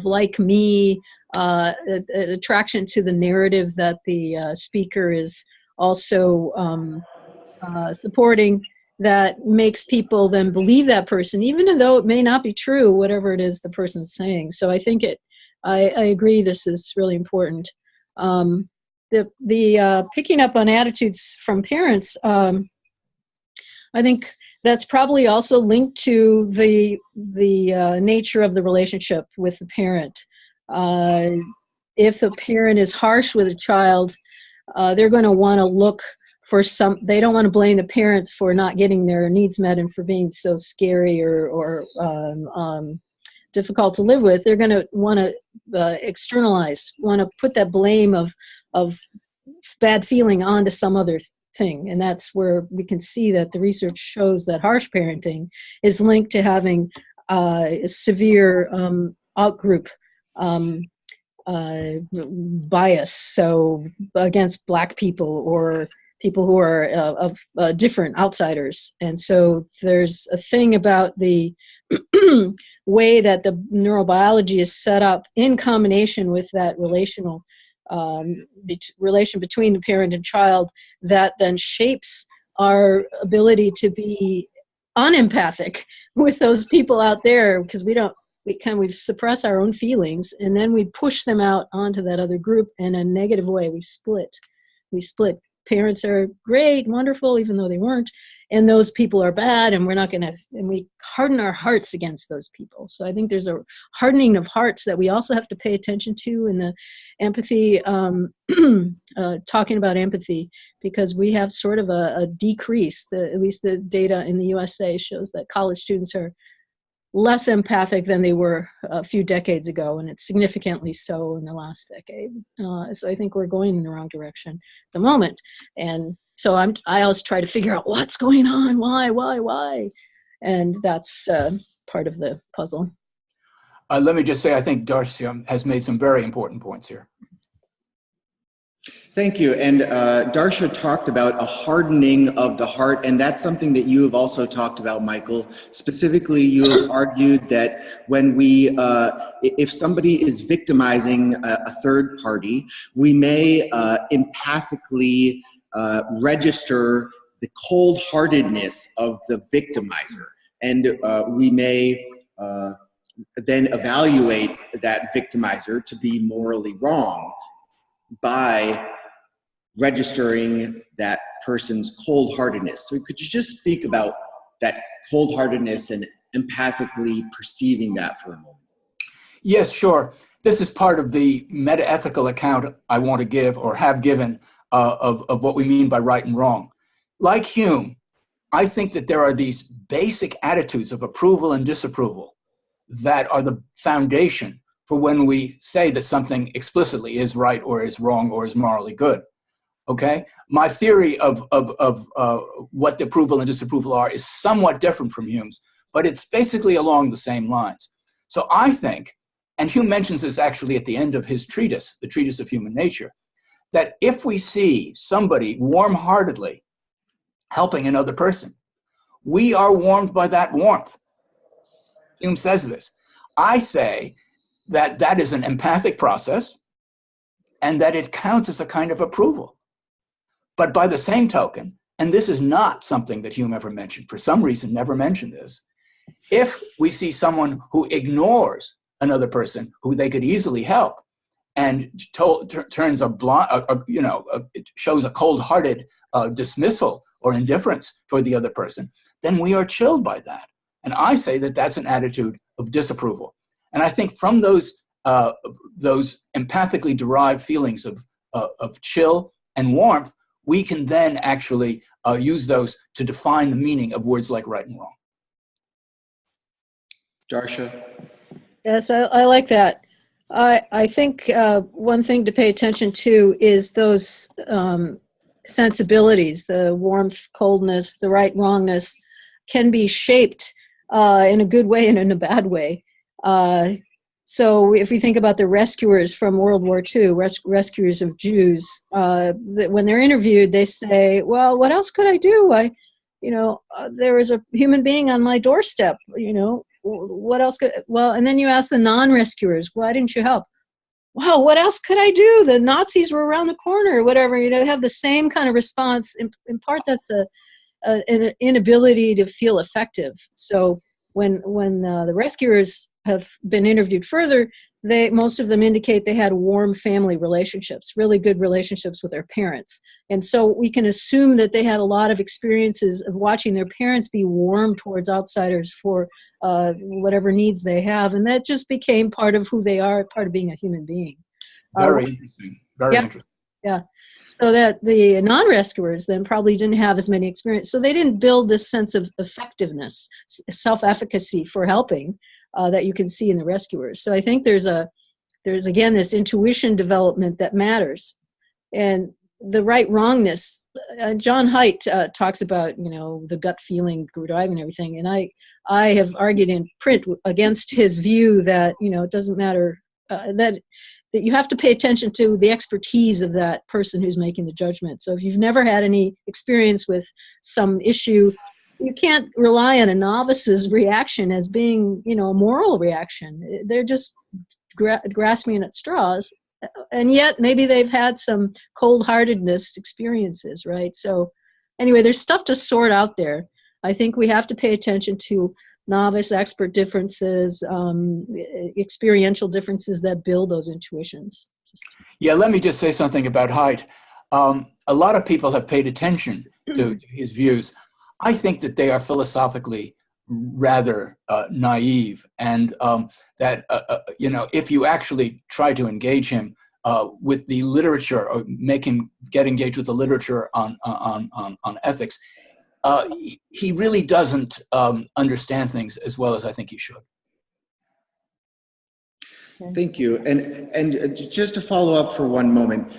like me, an attraction to the narrative that the speaker is also supporting, that makes people then believe that person, even though it may not be true, whatever it is the person's saying. So I think I agree this is really important. The picking up on attitudes from parents, I think that's probably also linked to the nature of the relationship with the parent. If a parent is harsh with a child, they're going to want to look for they don't want to blame the parents for not getting their needs met and for being so scary or difficult to live with. They're going to want to externalize, want to put that blame of bad feeling onto some other thing. And that's where we can see that the research shows that harsh parenting is linked to having severe out-group bias, so against Black people or people who are of different outsiders. And so there's a thing about the way that the neurobiology is set up in combination with that relational relation between the parent and child that then shapes our ability to be unempathic with those people out there, because we suppress our own feelings and then we push them out onto that other group in a negative way. We split. Parents are great, wonderful, even though they weren't, and those people are bad, and we harden our hearts against those people. So I think there's a hardening of hearts that we also have to pay attention to in the empathy, talking about empathy, because we have sort of a decrease. At least the data in the USA shows that college students are less empathic than they were a few decades ago, and it's significantly so in the last decade. So I think we're going in the wrong direction at the moment. And so I always try to figure out what's going on, why? And that's part of the puzzle. Let me just say, I think Darcia has made some very important points here. Thank you. And Darcia talked about a hardening of the heart, and that's something that you have also talked about, Michael. Specifically, you have argued that when if somebody is victimizing a third party, we may empathically register the cold-heartedness of the victimizer, and we may then evaluate that victimizer to be morally wrong by registering that person's cold-heartedness. So could you just speak about that cold-heartedness and empathically perceiving that for a moment? Yes, sure. This is part of the meta-ethical account I want to give or have given of what we mean by right and wrong. Like Hume, I think that there are these basic attitudes of approval and disapproval that are the foundation for when we say that something explicitly is right or is wrong or is morally good. Okay? My theory of what the approval and disapproval are is somewhat different from Hume's, but it's basically along the same lines. So I think, and Hume mentions this actually at the end of his treatise, the Treatise of Human Nature, that if we see somebody warm-heartedly helping another person, we are warmed by that warmth. Hume says this. I say that that is an empathic process and that it counts as a kind of approval. But by the same token, and this is not something that Hume ever mentioned, for some reason never mentioned this, if we see someone who ignores another person who they could easily help and turns shows a cold-hearted dismissal or indifference for the other person, then we are chilled by that. And I say that that's an attitude of disapproval. And I think from those empathically derived feelings of chill and warmth, we can then actually use those to define the meaning of words like right and wrong. Darcia? Yes, I like that. I think one thing to pay attention to is those sensibilities, the warmth, coldness, the right, wrongness, can be shaped in a good way and in a bad way. So if we think about the rescuers from World War II, rescuers of Jews, when they're interviewed, they say, well, what else could I do? There was a human being on my doorstep, what else and then you ask the non-rescuers, why didn't you help? Wow, what else could I do? The Nazis were around the corner or whatever. They have the same kind of response. In part, that's an inability to feel effective. So when the rescuers have been interviewed further, most of them indicate they had warm family relationships, really good relationships with their parents. And so we can assume that they had a lot of experiences of watching their parents be warm towards outsiders for whatever needs they have. And that just became part of who they are, part of being a human being. Very interesting. Very interesting. Yeah. So that the non-rescuers then probably didn't have as many experiences. So they didn't build this sense of effectiveness, self-efficacy for helping that you can see in the rescuers. So I think there's again this intuition development that matters. And the right-wrongness, John Haidt talks about, the gut feeling driving everything. And I have argued in print against his view that, it doesn't matter, that you have to pay attention to the expertise of that person who's making the judgment. So if you've never had any experience with some issue, you can't rely on a novice's reaction as being, a moral reaction. They're just grasping at straws. And yet maybe they've had some cold-heartedness experiences, right? So anyway, there's stuff to sort out there. I think we have to pay attention to novice expert differences, experiential differences that build those intuitions. Yeah, let me just say something about Haidt. A lot of people have paid attention to his views. I think that they are philosophically rather naive, and that if you actually try to engage him with the literature or make him get engaged with the literature on ethics, he really doesn't understand things as well as I think he should. Thank you. And just to follow up for one moment,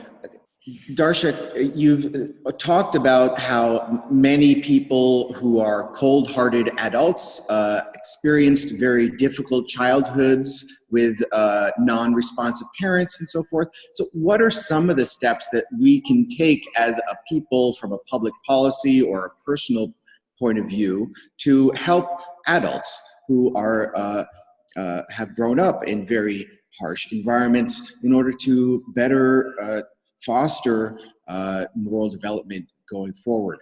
Darcia, you've talked about how many people who are cold-hearted adults experienced very difficult childhoods with non-responsive parents and so forth. So what are some of the steps that we can take as a people from a public policy or a personal point of view to help adults who are have grown up in very harsh environments in order to better foster moral development going forward?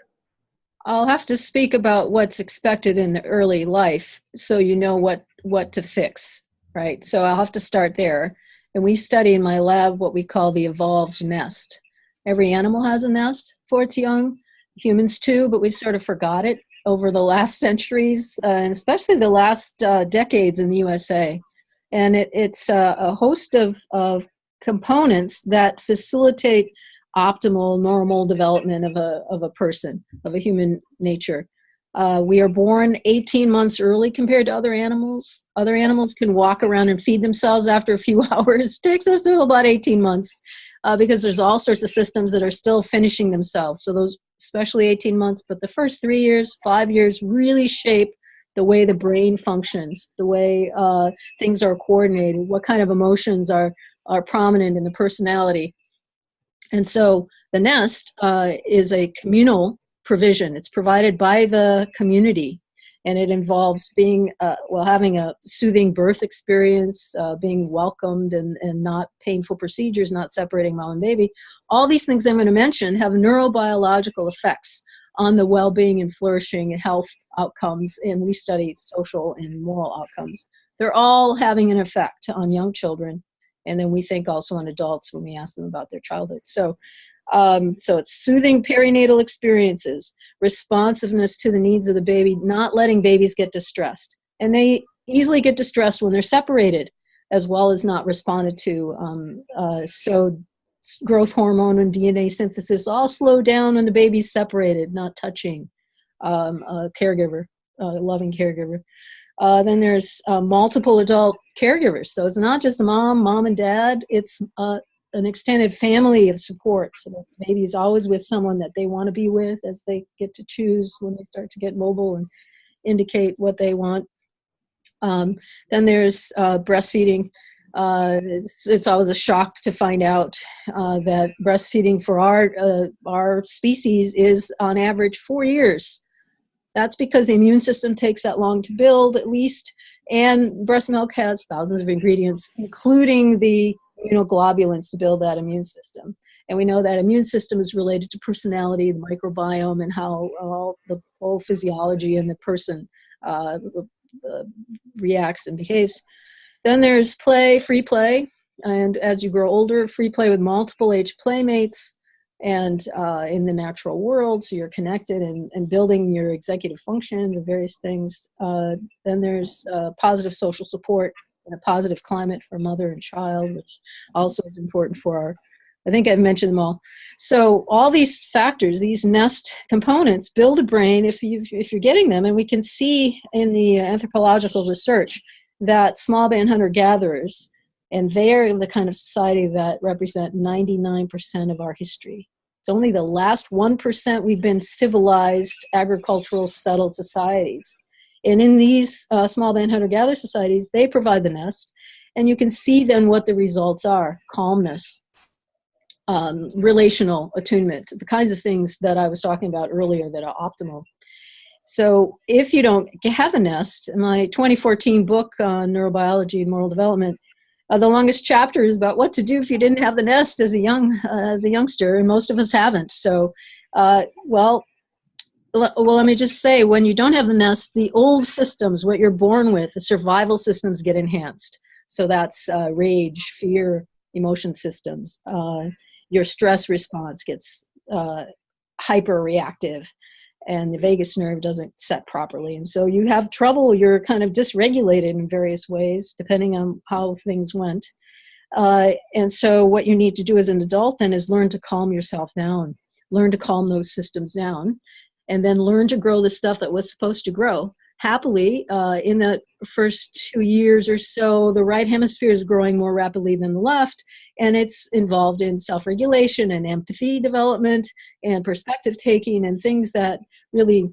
I'll have to speak about what's expected in the early life so you know what to fix, right? So I'll have to start there. And we study in my lab what we call the evolved nest. Every animal has a nest for its young, humans too, but we sort of forgot it over the last centuries, and especially the last decades in the USA. And it's a host of components that facilitate optimal, normal development of a person, of a human nature. We are born 18 months early compared to other animals. Other animals can walk around and feed themselves after a few hours. It takes us to about 18 months because there's all sorts of systems that are still finishing themselves. So those, especially 18 months, but the first 3 years, 5 years really shape the way the brain functions, the way things are coordinated, what kind of emotions are prominent in the personality. And so the nest is a communal provision. It's provided by the community, and it involves being, having a soothing birth experience, being welcomed and not painful procedures, not separating mom and baby. All these things I'm going to mention have neurobiological effects on the well-being and flourishing and health outcomes, and we study social and moral outcomes. They're all having an effect on young children, and then we think also on adults when we ask them about their childhood. So it's soothing perinatal experiences, responsiveness to the needs of the baby, not letting babies get distressed. And they easily get distressed when they're separated, as well as not responded to. So growth hormone and DNA synthesis all slow down when the baby's separated, not touching a caregiver, a loving caregiver. Then there's multiple adult caregivers. So it's not just mom and dad. It's an extended family of support. So the baby's always with someone that they want to be with as they get to choose when they start to get mobile and indicate what they want. Then there's breastfeeding. It's always a shock to find out that breastfeeding for our species is on average 4 years. That's because the immune system takes that long to build, at least, and breast milk has thousands of ingredients, including the immunoglobulins to build that immune system. And we know that immune system is related to personality, the microbiome, and how all the whole physiology in the person reacts and behaves. Then there's play, free play, and as you grow older, free play with multiple age playmates and in the natural world, so you're connected and building your executive function, the various things. Then there's positive social support and a positive climate for mother and child, which also is important for our, I think I've mentioned them all. So all these factors, these nest components, build a brain if you're getting them, and we can see in the anthropological research that small band hunter-gatherers, and they're the kind of society that represent 99% of our history. It's only the last 1% we've been civilized, agricultural, settled societies. And in these small band hunter-gatherer societies, they provide the nest, and you can see then what the results are: calmness, relational attunement, the kinds of things that I was talking about earlier that are optimal. So if you don't have a nest, in my 2014 book on neurobiology and moral development, the longest chapter is about what to do if you didn't have the nest as a youngster, and most of us haven't. So, well, let me just say, when you don't have the nest, the old systems, what you're born with, the survival systems get enhanced. So that's rage, fear, emotion systems. Your stress response gets hyper-reactive, and the vagus nerve doesn't set properly. And so you have trouble, you're kind of dysregulated in various ways, depending on how things went. And so what you need to do as an adult then is learn to calm yourself down, learn to calm those systems down, and then learn to grow the stuff that was supposed to grow. Happily, in the first 2 years or so, the right hemisphere is growing more rapidly than the left, and it's involved in self-regulation and empathy development and perspective taking and things that really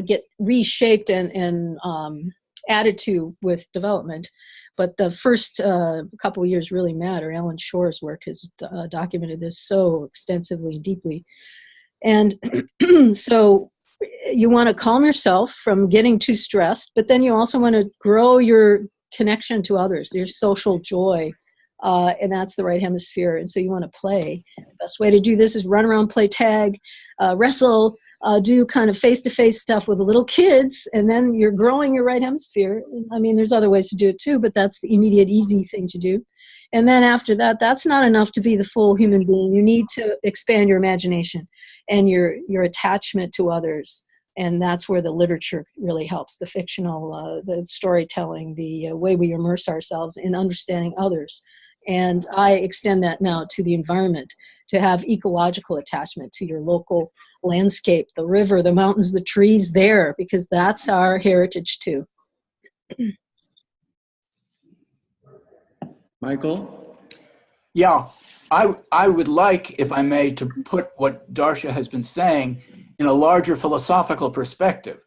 get reshaped and added to with development. But the first couple of years really matter. Alan Shore's work has documented this so extensively and deeply. And so you want to calm yourself from getting too stressed, but then you also want to grow your connection to others, your social joy, and that's the right hemisphere. And so you want to play. The best way to do this is run around, play tag, wrestle, do kind of face-to-face stuff with the little kids, and then you're growing your right hemisphere. I mean, there's other ways to do it too, but that's the immediate, easy thing to do. And then after that, that's not enough to be the full human being. You need to expand your imagination and your attachment to others. And that's where the literature really helps, the fictional, the storytelling, the way we immerse ourselves in understanding others. And I extend that now to the environment, to have ecological attachment to your local landscape, the river, the mountains, the trees there, because that's our heritage too. Michael? Yeah, I would like, if I may, to put what Darcia has been saying in a larger philosophical perspective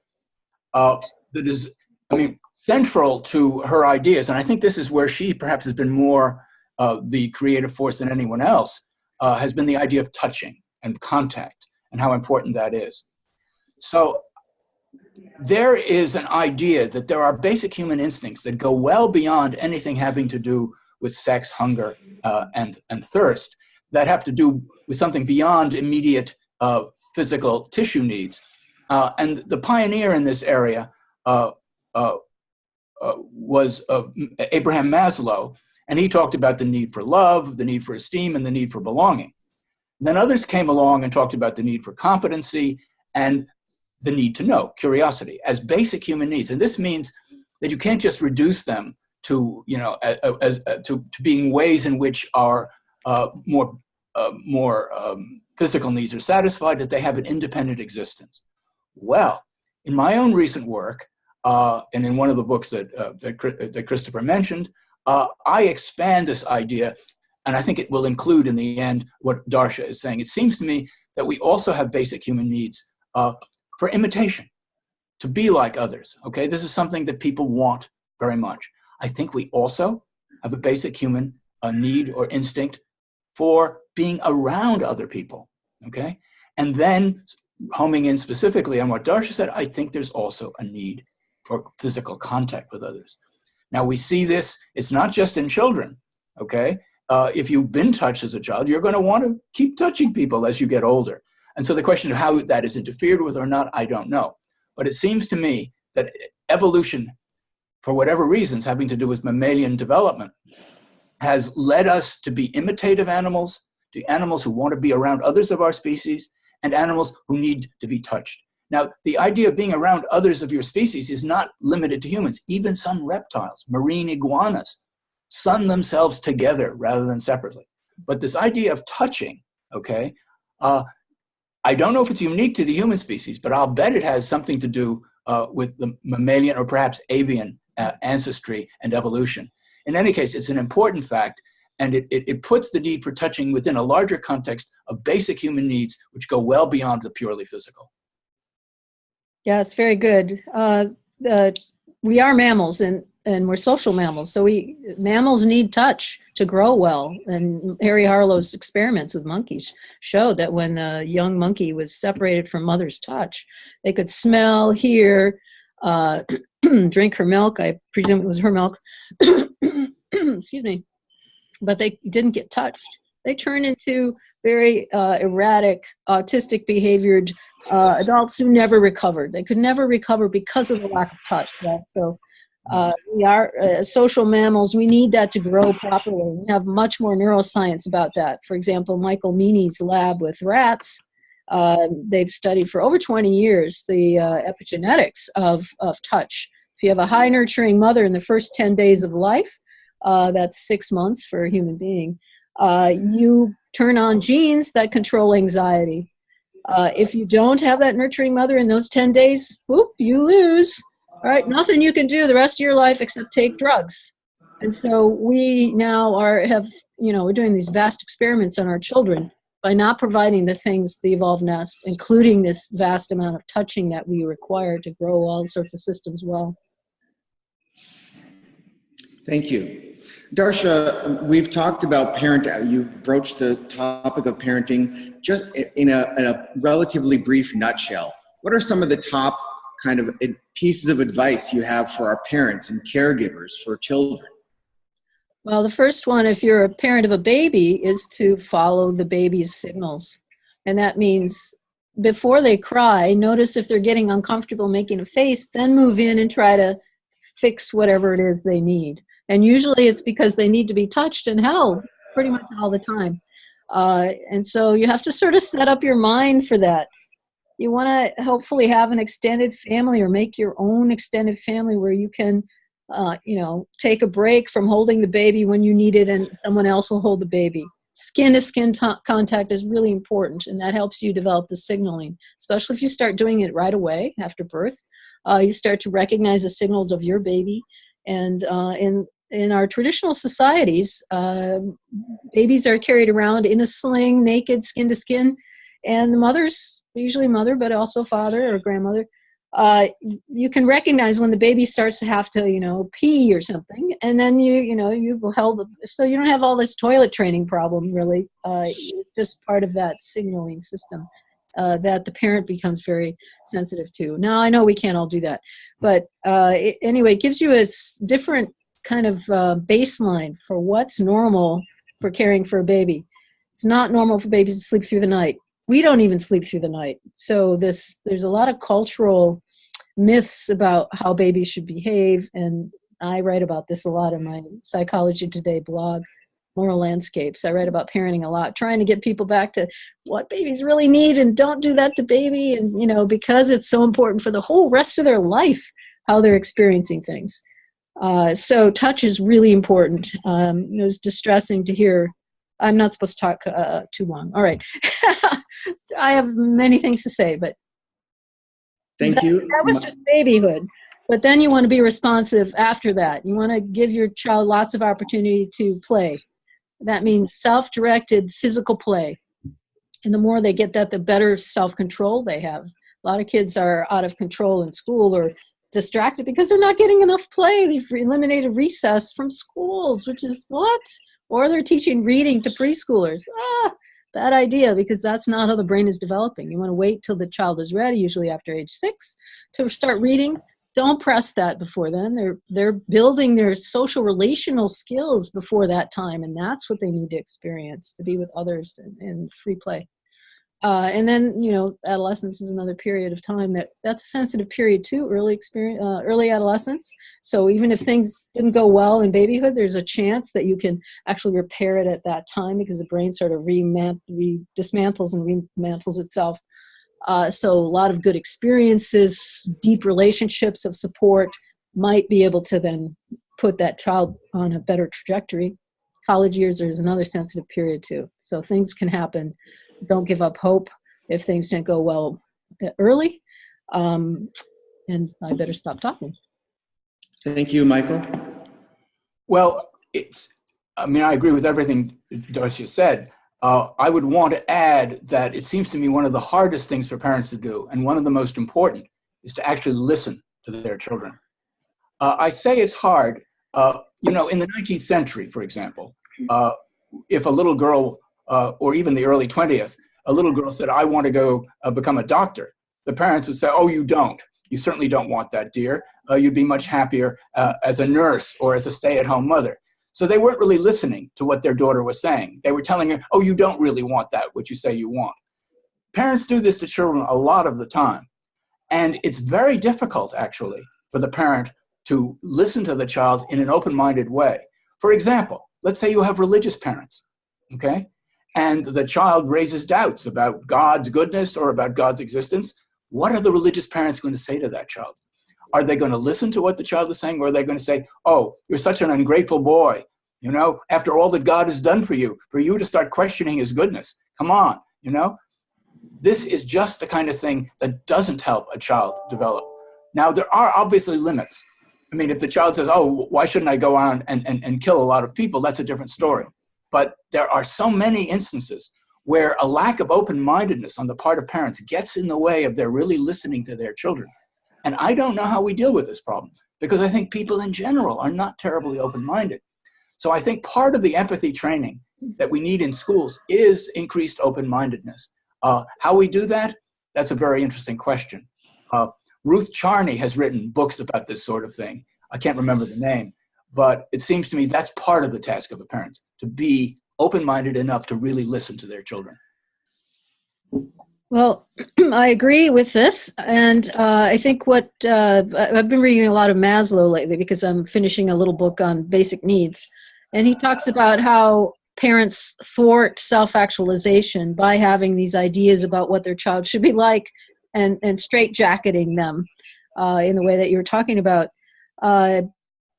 that is, I mean, central to her ideas. And I think this is where she perhaps has been more the creative force than anyone else, has been the idea of touching and contact and how important that is. So there is an idea that there are basic human instincts that go well beyond anything having to do with sex, hunger, and thirst, that have to do with something beyond immediate physical tissue needs. And the pioneer in this area was Abraham Maslow, and he talked about the need for love, the need for esteem, and the need for belonging. And then others came along and talked about the need for competency and the need to know, curiosity, as basic human needs. And this means that you can't just reduce them to, you know, to being ways in which our more physical needs are satisfied, that they have an independent existence. Well, in my own recent work, and in one of the books that Christopher mentioned, I expand this idea, and I think it will include in the end what Darcia is saying. It seems to me that we also have basic human needs for imitation. to be like others. Okay, this is something that people want very much. I think we also have a basic human need or instinct for being around other people. Okay, and then homing in specifically on what Darcia said, I think there's also a need for physical contact with others. Now we see this, it's not just in children, okay? If you've been touched as a child, you're gonna wanna keep touching people as you get older. And so the question of how that is interfered with or not, I don't know. But it seems to me that evolution, for whatever reasons having to do with mammalian development, has led us to be imitative animals, to animals who want to be around others of our species, and animals who need to be touched. Now, the idea of being around others of your species is not limited to humans. Even some reptiles, marine iguanas, sun themselves together rather than separately. But this idea of touching, okay, I don't know if it's unique to the human species, but I'll bet it has something to do with the mammalian or perhaps avian ancestry and evolution. In any case, it's an important fact, and it puts the need for touching within a larger context of basic human needs, which go well beyond the purely physical. Yes, very good. We are mammals, and we're social mammals. So mammals need touch to grow well. And Harry Harlow's experiments with monkeys showed that when the young monkey was separated from mother's touch, they could smell, hear, drink her milk. I presume it was her milk. Excuse me. But they didn't get touched. They turn into very erratic, autistic behaviored adults who never recovered. They could never recover because of the lack of touch. Right? So we are social mammals. We need that to grow properly. We have much more neuroscience about that. For example, Michael Meaney's lab with rats, they've studied for over 20 years the epigenetics of touch. If you have a high nurturing mother in the first 10 days of life, that's 6 months for a human being, you turn on genes that control anxiety. If you don't have that nurturing mother in those 10 days, whoop, you lose. All right, nothing you can do the rest of your life except take drugs. And so we now we're doing these vast experiments on our children by not providing the things, the evolved nest, including this vast amount of touching that we require to grow all sorts of systems well. Thank you. Darcia, we've talked about you've broached the topic of parenting just in a relatively brief nutshell. What are some of the top kind of pieces of advice you have for our parents and caregivers for children? Well, the first one, if you're a parent of a baby, is to follow the baby's signals. And that means before they cry, notice if they're getting uncomfortable making a face, then move in and try to fix whatever it is they need. And usually it's because they need to be touched and held pretty much all the time. And so you have to sort of set up your mind for that. You want to hopefully have an extended family or make your own extended family where you can, take a break from holding the baby when you need it and someone else will hold the baby. Skin-to-skin contact is really important, and that helps you develop the signaling, especially if you start doing it right away after birth. You start to recognize the signals of your baby. And in our traditional societies, babies are carried around in a sling, naked, skin to skin, and the mother's, usually mother, but also father or grandmother, you can recognize when the baby starts to have to, pee or something, and then you will help, so you don't have all this toilet training problem, really. It's just part of that signaling system that the parent becomes very sensitive to. Now, I know we can't all do that, but anyway, it gives you a different kind of baseline for what's normal for caring for a baby. It's not normal for babies to sleep through the night. We don't even sleep through the night. So there's a lot of cultural myths about how babies should behave, and I write about this a lot in my Psychology Today blog, Moral Landscapes. I write about parenting a lot, trying to get people back to what babies really need and don't do that to baby, and because it's so important for the whole rest of their life, how they're experiencing things. So touch is really important. It was distressing to hear. I'm not supposed to talk too long. All right. I have many things to say, but thank you. That was just babyhood. But then you want to be responsive after that. You want to give your child lots of opportunity to play. That means self-directed physical play. And the more they get that, the better self-control they have. A lot of kids are out of control in school or distracted because they're not getting enough play. They've eliminated recess from schools, which is what? Or they're teaching reading to preschoolers. Bad idea, because that's not how the brain is developing. You want to wait till the child is ready, usually after age 6, to start reading. Don't press that before then. They're building their social relational skills before that time, and that's what they need to experience, to be with others in free play. And then, adolescence is another period of time that's a sensitive period too, early adolescence. So even if things didn't go well in babyhood, there's a chance that you can actually repair it at that time, because the brain sort of dismantles and remantles itself. So a lot of good experiences, deep relationships of support might be able to then put that child on a better trajectory. College years is another sensitive period too. So things can happen. Don't give up hope if things didn't go well early. And I better stop talking. Thank you, Michael. Well, I agree with everything Darcia said. I would want to add that it seems to me one of the hardest things for parents to do, and one of the most important, is to actually listen to their children. I say it's hard. In the 19th century, for example, if a little girl, or even the early 20th, a little girl said, I want to go become a doctor, the parents would say, oh, you don't. You certainly don't want that, dear. You'd be much happier as a nurse or as a stay-at-home mother. So they weren't really listening to what their daughter was saying. They were telling her, oh, you don't really want that, what you say you want. Parents do this to children a lot of the time. And it's very difficult, actually, for the parent to listen to the child in an open-minded way. For example, let's say you have religious parents, okay? And the child raises doubts about God's goodness or about God's existence. What are the religious parents going to say to that child? Are they going to listen to what the child is saying, or are they going to say, oh, you're such an ungrateful boy, after all that God has done for you to start questioning his goodness? Come on, This is just the kind of thing that doesn't help a child develop. Now, there are obviously limits. If the child says, oh, why shouldn't I go on and kill a lot of people? That's a different story. But there are so many instances where a lack of open-mindedness on the part of parents gets in the way of their really listening to their children. And I don't know how we deal with this problem, because I think people in general are not terribly open-minded. So I think part of the empathy training that we need in schools is increased open-mindedness. How we do that? That's a very interesting question. Ruth Charney has written books about this sort of thing. I can't remember the name, but it seems to me that's part of the task of a parent, to be open-minded enough to really listen to their children. Well, I agree with this, and I think I've been reading a lot of Maslow lately, because I'm finishing a little book on basic needs, and he talks about how parents thwart self-actualization by having these ideas about what their child should be like, and straitjacketing them in the way that you're talking about.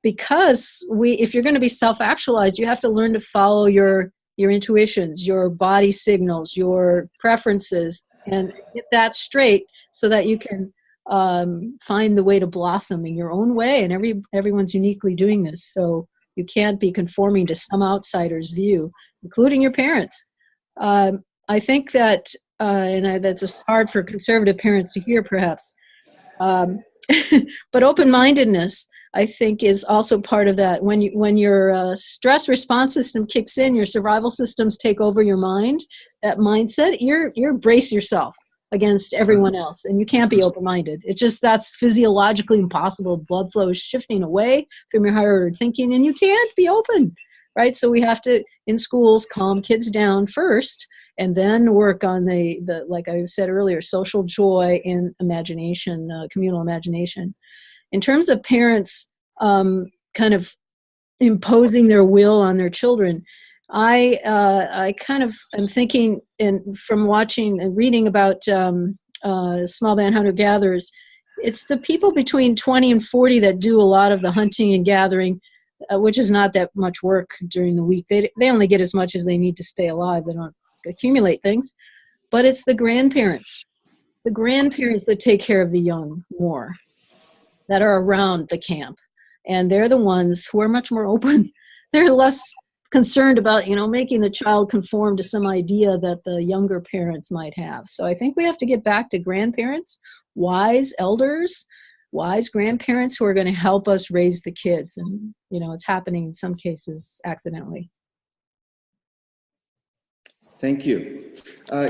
Because if you're going to be self-actualized, you have to learn to follow your intuitions, your body signals, your preferences, and get that straight so that you can find the way to blossom in your own way. And everyone's uniquely doing this. So you can't be conforming to some outsider's view, including your parents. I think that, that's just hard for conservative parents to hear, perhaps. But open-mindedness, I think, is also part of that. When your stress response system kicks in, your survival systems take over your mind, that mindset, you're brace yourself against everyone else, and you can't be open-minded. It's just, that's physiologically impossible. Blood flow is shifting away from your higher order thinking, and you can't be open, right? So we have to, in schools, calm kids down first, and then work on the like I said earlier, social joy and imagination, communal imagination. In terms of parents kind of imposing their will on their children, I kind of am thinking, from watching and reading about small band hunter-gatherers, it's the people between 20 and 40 that do a lot of the hunting and gathering, which is not that much work during the week. They only get as much as they need to stay alive. They don't accumulate things. But it's the grandparents that take care of the young more, that are around the camp. And they're the ones who are much more open. They're less concerned about, making the child conform to some idea that the younger parents might have. So I think we have to get back to grandparents, wise elders, wise grandparents who are going to help us raise the kids. And, it's happening in some cases accidentally. Thank you.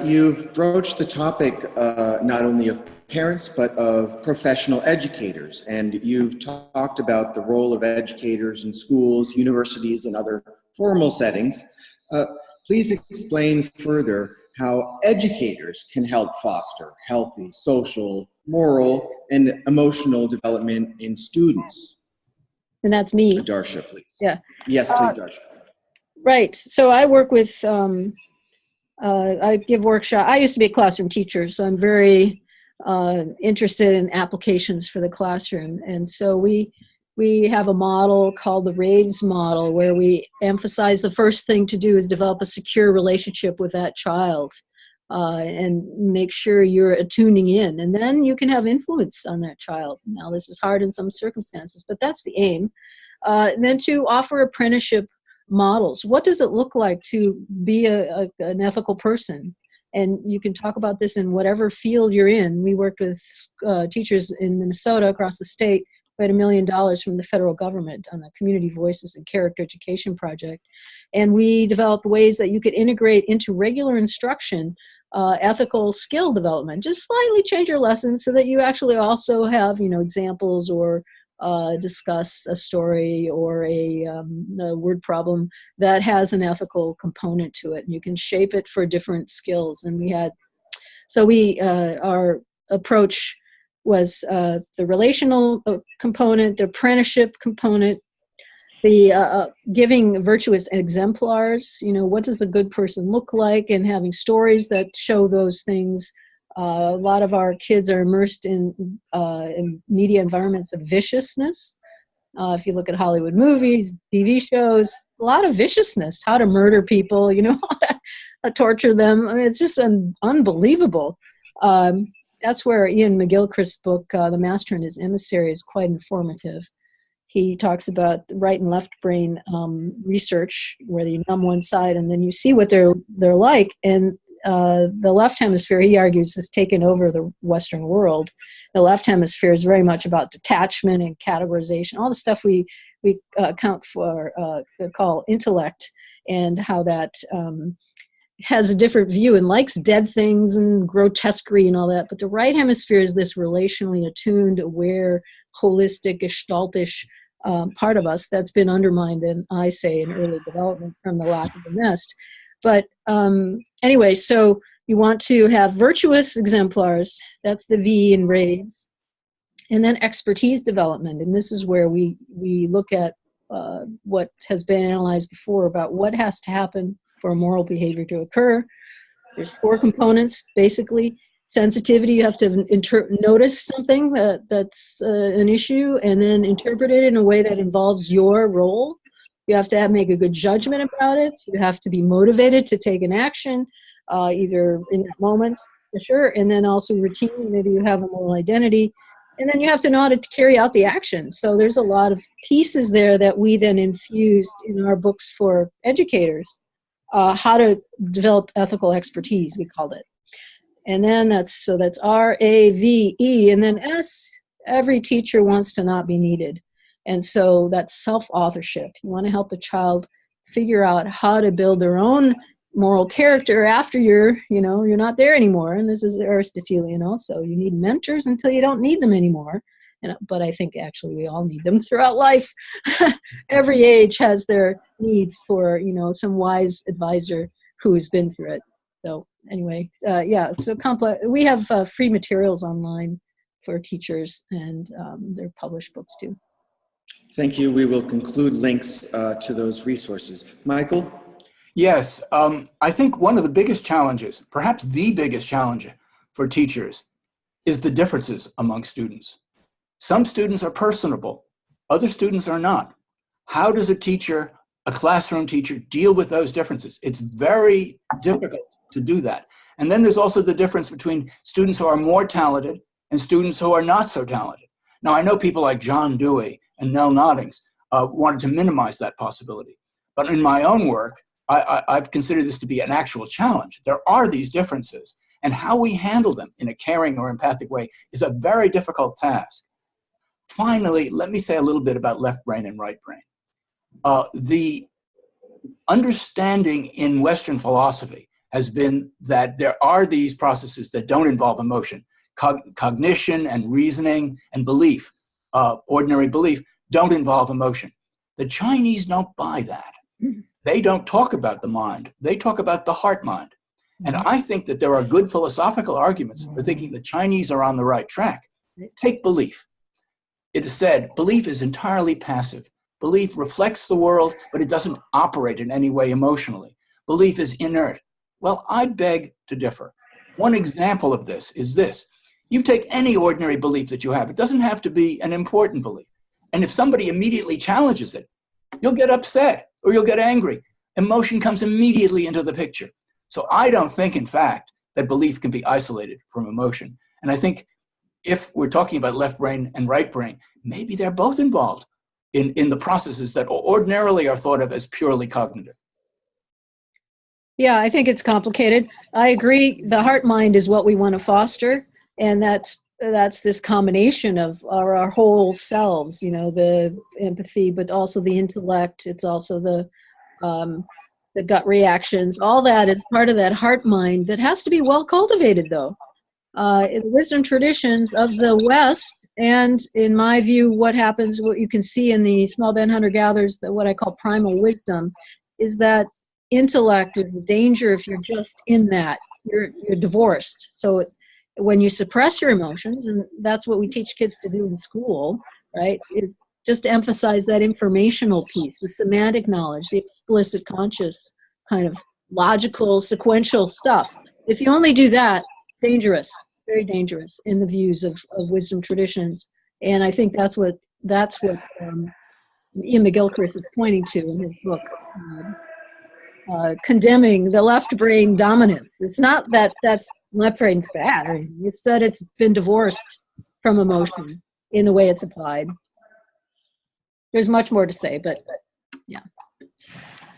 You've broached the topic not only of parents, but of professional educators. And you've talked about the role of educators in schools, universities, and other formal settings. Please explain further how educators can help foster healthy social, moral, and emotional development in students. And that's me. Darcia, please. Yeah. Yes, please, Darcia. Right. So I work with, I give workshops. I used to be a classroom teacher, so I'm very interested in applications for the classroom. And so we have a model called the RAIDS model, where we emphasize the first thing to do is develop a secure relationship with that child and make sure you're attuning in. And then you can have influence on that child. Now, this is hard in some circumstances, but that's the aim. And then to offer apprenticeship models. What does it look like to be an ethical person? And you can talk about this in whatever field you're in. We worked with teachers in Minnesota across the state. We had $1 million from the federal government on the Community Voices and Character Education Project. And we developed ways that you could integrate into regular instruction ethical skill development. Just slightly change your lessons so that you actually also have, examples or discuss a story or a word problem that has an ethical component to it. And you can shape it for different skills. And our approach was the relational component, the apprenticeship component, the giving virtuous exemplars. What does a good person look like, and having stories that show those things. A lot of our kids are immersed in media environments of viciousness. If you look at Hollywood movies, TV shows, a lot of viciousness, how to murder people, how to torture them. I mean, it's just unbelievable. That's where Ian McGilchrist's book, The Master and His Emissary, is quite informative. He talks about right and left brain research, where you numb one side and then you see what they're like. And the left hemisphere, he argues, has taken over the Western world. The left hemisphere is very much about detachment and categorization, all the stuff we account for, call intellect, and how that has a different view and likes dead things and grotesquerie and all that. But the right hemisphere is this relationally attuned, aware, holistic, gestaltish part of us that's been undermined, and I say, in early development from the lack of the nest. But anyway, so you want to have virtuous exemplars. That's the V in RAIDS. And then expertise development. And this is where we look at what has been analyzed before about what has to happen for a moral behavior to occur. There's 4 components, basically. Sensitivity, you have to notice something that's an issue and then interpret it in a way that involves your role. You have to make a good judgment about it. You have to be motivated to take an action, either in that moment, for sure, and then also routinely, maybe you have a moral identity. And then you have to know how to carry out the action. So there's a lot of pieces there that we then infused in our books for educators, how to develop ethical expertise, we called it. And then that's R-A-V-E, and then S, every teacher wants to not be needed. And so that's self-authorship. You want to help the child figure out how to build their own moral character after you're not there anymore. And this is Aristotelian also. You need mentors until you don't need them anymore. But I think actually we all need them throughout life. Every age has their needs for, some wise advisor who has been through it. So anyway, it's so complex. We have free materials online for teachers, and they're published books too. Thank you. We will conclude links to those resources. Michael? Yes, I think one of the biggest challenges, perhaps the biggest challenge for teachers, is the differences among students. Some students are personable, other students are not. How does a classroom teacher, deal with those differences? It's very difficult to do that. And then there's also the difference between students who are more talented and students who are not so talented. Now, I know people like John Dewey and Nell Noddings wanted to minimize that possibility. But in my own work, I've considered this to be an actual challenge. There are these differences, and how we handle them in a caring or empathic way is a very difficult task. Finally, let me say a little bit about left brain and right brain. The understanding in Western philosophy has been that there are these processes that don't involve emotion. Cognition and reasoning and belief, ordinary belief, don't involve emotion. The Chinese don't buy that. They don't talk about the mind. They talk about the heart mind. And I think that there are good philosophical arguments for thinking the Chinese are on the right track. Take belief. It is said belief is entirely passive. Belief reflects the world, but it doesn't operate in any way emotionally. Belief is inert. Well, I beg to differ. One example of this is this. You take any ordinary belief that you have. It doesn't have to be an important belief. And if somebody immediately challenges it, you'll get upset or you'll get angry. Emotion comes immediately into the picture. So I don't think, in fact, that belief can be isolated from emotion. And I think if we're talking about left brain and right brain, maybe they're both involved in the processes that ordinarily are thought of as purely cognitive. Yeah, I think it's complicated. I agree. The heart mind is what we want to foster. And that's this combination of our whole selves, you know, the empathy, but also the intellect. It's also the gut reactions. All that is part of that heart mind that has to be well cultivated, though. In the wisdom traditions of the West, and in my view, what you can see in the small band hunter-gatherers, what I call primal wisdom, is that intellect is the danger if you're just in that. You're divorced. So when you suppress your emotions, and that's what we teach kids to do in school, right, is just to emphasize that informational piece, the semantic knowledge, the explicit conscious kind of logical, sequential stuff. If you only do that, dangerous, very dangerous in the views of wisdom traditions. And I think that's what Ian McGilchrist is pointing to in his book, condemning the left brain dominance. It's not that that's left brain's bad. It's that it's been divorced from emotion in the way it's applied. There's much more to say, but yeah.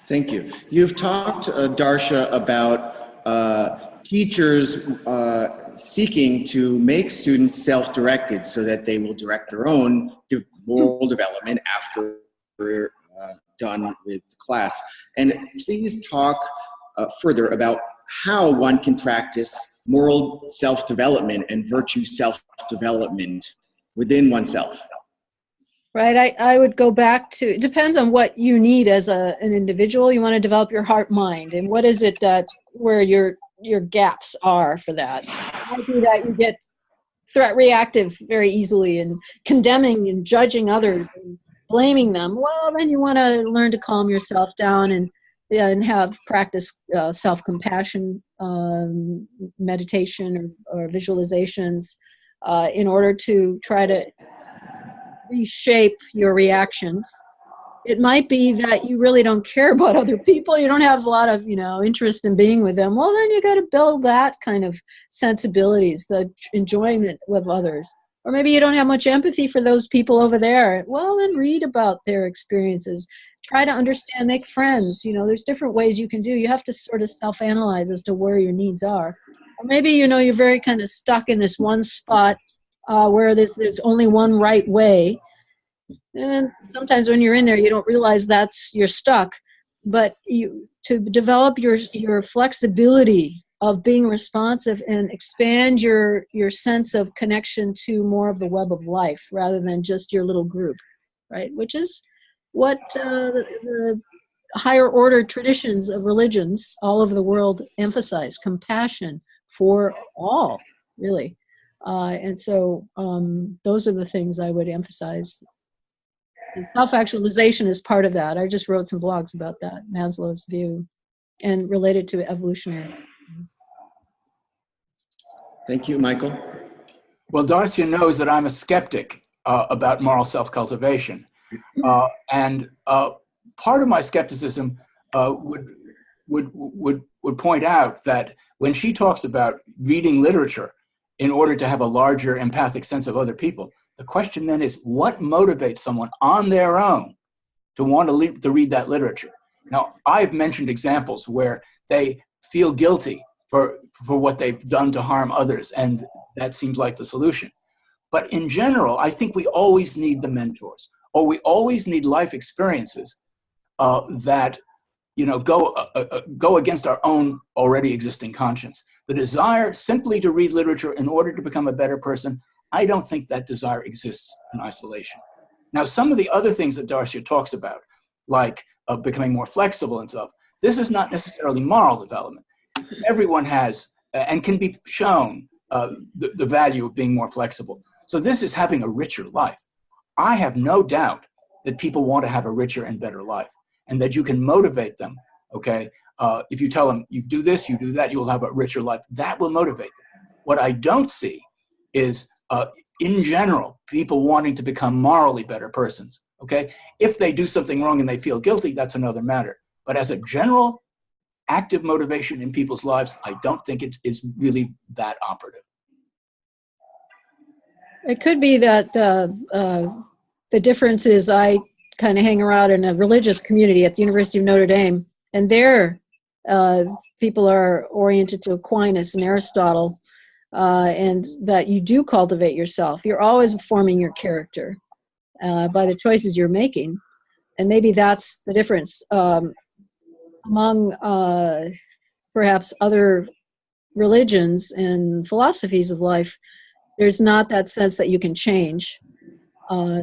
Thank you. You've talked, Darcia, about teachers seeking to make students self-directed so that they will direct their own moral development after we're done with class. And please talk further about how one can practice moral self-development and virtue self-development within oneself. Right, I would go back to, it depends on what you need as an individual. You want to develop your heart mind, and what is it where your gaps are for that. Might be that you get threat reactive very easily and condemning and judging others and blaming them. Well, then you want to learn to calm yourself down and have practice self-compassion, meditation or visualizations in order to try to reshape your reactions. It might be that you really don't care about other people. You don't have a lot of, interest in being with them. Well, then you got to build that kind of sensibilities, the enjoyment with others. Or maybe you don't have much empathy for those people over there. Well, then read about their experiences. Try to understand, make friends. There's different ways you can do. You have to sort of self-analyze as to where your needs are. Or maybe, you're very kind of stuck in this one spot where there's only one right way. And sometimes when you're in there, you don't realize you're stuck. But to develop your flexibility of being responsive and expand your sense of connection to more of the web of life rather than just your little group, right? Which is what the higher order traditions of religions all over the world emphasize: compassion for all, really. And so those are the things I would emphasize. And self-actualization is part of that. I just wrote some blogs about that, Maslow's view, and related to evolutionary. Thank you, Michael. Well, Darcia knows that I'm a skeptic about moral self-cultivation. And part of my skepticism would point out that when she talks about reading literature in order to have a larger empathic sense of other people, the question then is, what motivates someone on their own to want to read that literature? Now, I've mentioned examples where they feel guilty for what they've done to harm others, and that seems like the solution. But in general, I think we always need the mentors, or we always need life experiences that go against our own already existing conscience. The desire simply to read literature in order to become a better person, I don't think that desire exists in isolation. Now, some of the other things that Darcia talks about, like becoming more flexible and stuff, this is not necessarily moral development. Everyone has and can be shown the value of being more flexible. So this is having a richer life. I have no doubt that people want to have a richer and better life, and that you can motivate them, okay? If you tell them, you do this, you do that, you will have a richer life. That will motivate them. What I don't see is, in general, people wanting to become morally better persons, okay? If they do something wrong and they feel guilty, that's another matter. But as a general active motivation in people's lives, I don't think it is really that operative. It could be that the difference is I kind of hang around in a religious community at the University of Notre Dame, and there people are oriented to Aquinas and Aristotle, and that you do cultivate yourself. You're always forming your character by the choices you're making, and maybe that's the difference among perhaps other religions and philosophies of life. There's not that sense that you can change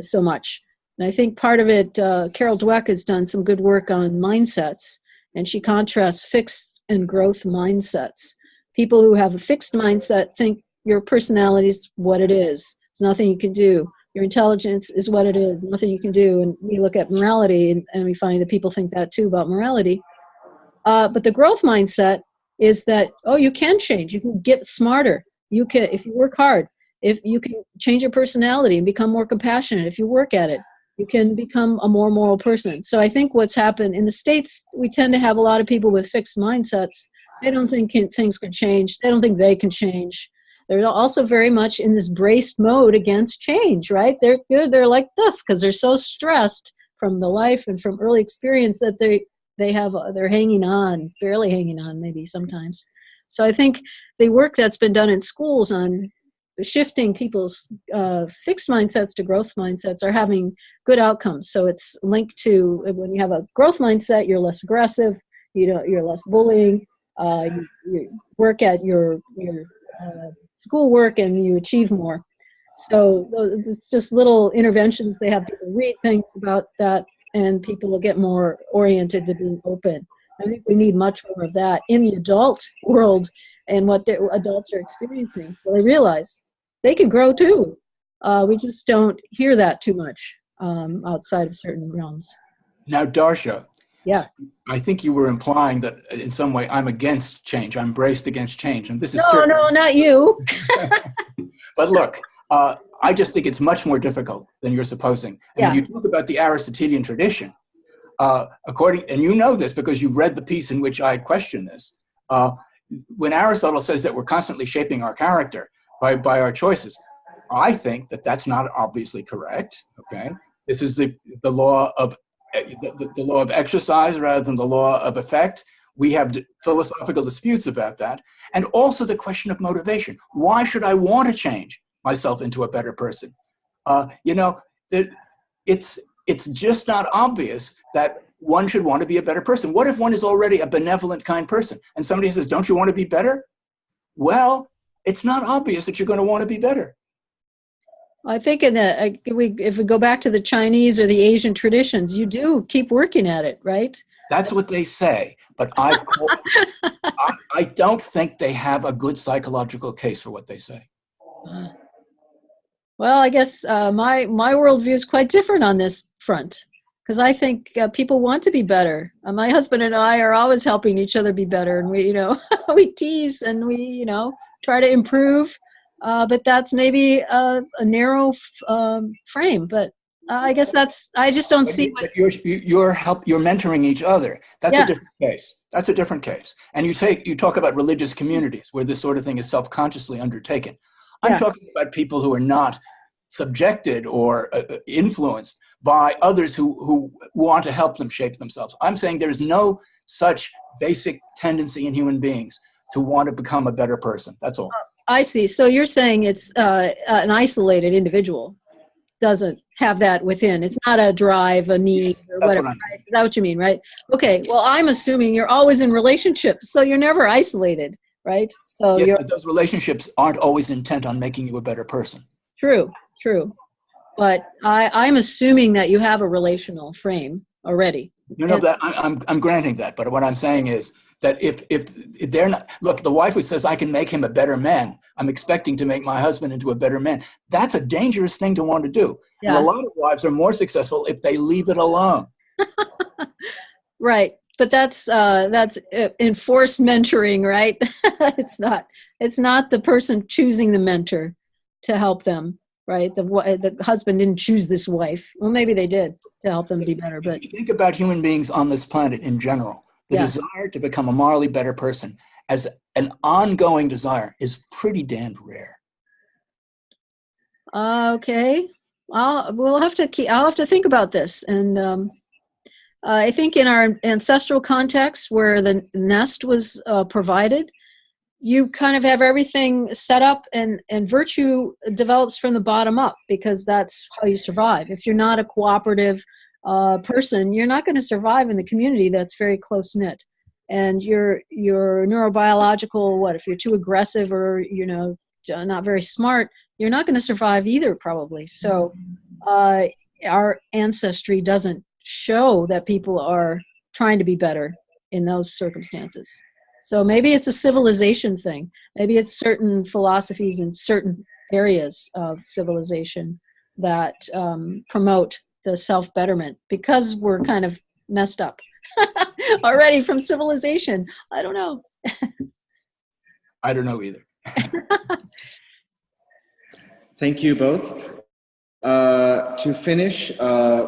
so much. And I think part of it, Carol Dweck has done some good work on mindsets, and she contrasts fixed and growth mindsets. People who have a fixed mindset think your personality is what it is. There's nothing you can do. Your intelligence is what it is. Nothing you can do. And we look at morality, and we find that people think that too about morality. But the growth mindset is that, oh, you can change. You can get smarter. You can, if you work hard. If you can change your personality and become more compassionate, if you work at it, you can become a more moral person. So I think what's happened in the States, we tend to have a lot of people with fixed mindsets. They don't think things can change. They don't think they can change. They're also very much in this braced mode against change, right? They're like this because they're so stressed from the life and from early experience that they're hanging on, barely hanging on maybe sometimes. So I think the work that's been done in schools on shifting people's fixed mindsets to growth mindsets are having good outcomes. So it's linked to, when you have a growth mindset, you're less aggressive, you're less bullying, you work at your schoolwork and you achieve more. So it's just little interventions. They have people read things about that, and people will get more oriented to being open. I think we need much more of that in the adult world and what the adults are experiencing. So they realize they can grow too. We just don't hear that too much outside of certain realms. Now, Darcia, yeah, I think you were implying that in some way I'm against change. I'm braced against change, and this is no, not you. But look, I just think it's much more difficult than you're supposing. And when you talk about the Aristotelian tradition, and you know this because you've read the piece in which I question this, when Aristotle says that we're constantly shaping our character by our choices, I think that that's not obviously correct. Okay, this is the law of the law of exercise rather than the law of effect. We have philosophical disputes about that, and also the question of motivation. Why should I want to change myself into a better person? It's just not obvious that one should want to be a better person. What if one is already a benevolent, kind person, and somebody says, "Don't you want to be better?" Well, it's not obvious that you're going to want to be better. I think if we go back to the Chinese or the Asian traditions, you do keep working at it, right? That's what they say, but I don't think they have a good psychological case for what they say. Well, I guess my worldview is quite different on this front, because I think people want to be better. My husband and I are always helping each other be better, and we we tease and we try to improve. But that's maybe a narrow frame. But I guess I just don't see. But you're mentoring each other. That's a different case. That's a different case. And you talk about religious communities where this sort of thing is self-consciously undertaken. I'm talking about people who are not subjected or influenced by others who want to help them shape themselves. I'm saying there's no such basic tendency in human beings to want to become a better person. That's all. I see. So you're saying it's an isolated individual doesn't have that within. It's not a drive, a need, Yes, or that's whatever. what I'm Right? Is that what you mean, right? Okay. Well, I'm assuming you're always in relationships, so you're never isolated, right? So Yes, you're but those relationships aren't always intent on making you a better person. true. But I'm assuming that you have a relational frame already. You know that I'm granting that, but what I'm saying is that if they're not, look, the wife who says I can make him a better man, I'm expecting to make my husband into a better man. That's a dangerous thing to want to do. Yeah. And a lot of wives are more successful if they leave it alone. Right. But that's enforced mentoring, right? It's not the person choosing the mentor to help them, right? The husband didn't choose this wife. Well, maybe they did to help them be better, but If you think about human beings on this planet in general, the desire to become a morally better person as an ongoing desire is pretty damned rare. Okay. I'll have to think about this. And I think in our ancestral context where the nest was provided, you kind of have everything set up, and virtue develops from the bottom up, because that's how you survive. If you're not a cooperative person, you're not going to survive in the community that's very close knit. And your neurobiological, if you're too aggressive or not very smart, you're not going to survive either, probably. So our ancestry doesn't show that people are trying to be better in those circumstances. So maybe it's a civilization thing. Maybe it's certain philosophies in certain areas of civilization that promote the self-betterment, because we're kind of messed up already from civilization. I don't know. I don't know either. Thank you both. To finish,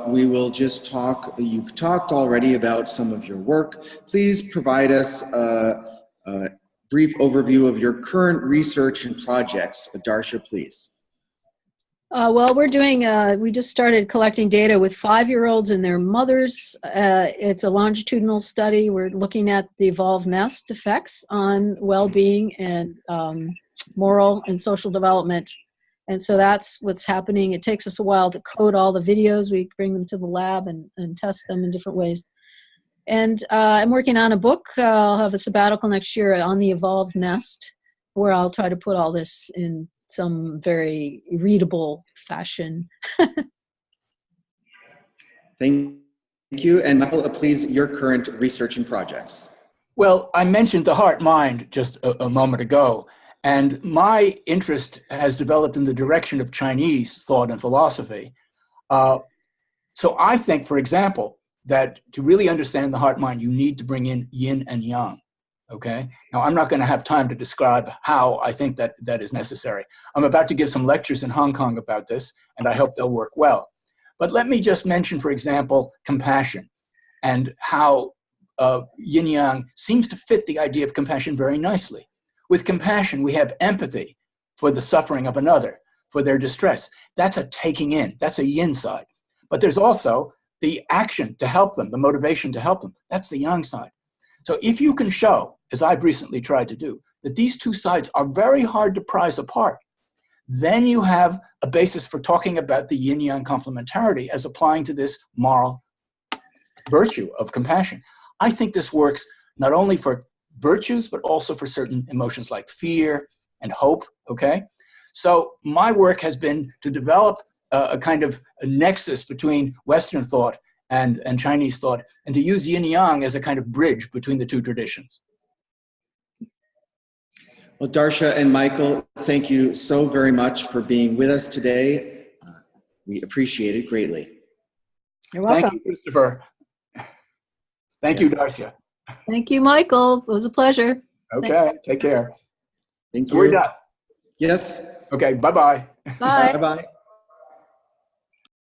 we will just talk. You've talked already about some of your work. Please provide us a brief overview of your current research and projects. Darcia, please. Well, we just started collecting data with 5-year-olds and their mothers. It's a longitudinal study. We're looking at the evolved nest effects on well-being and moral and social development. And so that's what's happening. It takes us a while to code all the videos. We bring them to the lab and test them in different ways. And I'm working on a book. I'll have a sabbatical next year on the evolved nest, where I'll try to put all this in some very readable fashion. Thank you. And Michael, please, your current research and projects. Well, I mentioned the heart-mind just a moment ago, and my interest has developed in the direction of Chinese thought and philosophy. So I think, for example, that to really understand the heart-mind, you need to bring in yin and yang. Okay. Now, I'm not going to have time to describe how I think that is necessary. I'm about to give some lectures in Hong Kong about this, and I hope they'll work well. But let me just mention, for example, compassion, and how yin-yang seems to fit the idea of compassion very nicely. With compassion, we have empathy for the suffering of another, for their distress. That's a taking in. That's a yin side. But there's also the action to help them, the motivation to help them. That's the yang side. So if you can show, as I've recently tried to do, that these two sides are very hard to prize apart, then you have a basis for talking about the yin-yang complementarity as applying to this moral virtue of compassion. I think this works not only for virtues, but also for certain emotions like fear and hope, okay? So my work has been to develop a kind of a nexus between Western thought and Chinese thought, and to use yin-yang as a kind of bridge between the two traditions. Well, Darcia and Michael, thank you so very much for being with us today. We appreciate it greatly. You're welcome. Thank you, Christopher. Thank you, Darcia. Thank you, Michael. It was a pleasure. Okay, take care. Thank you. So we're done. Yes. Okay, bye-bye. Bye. Bye-bye.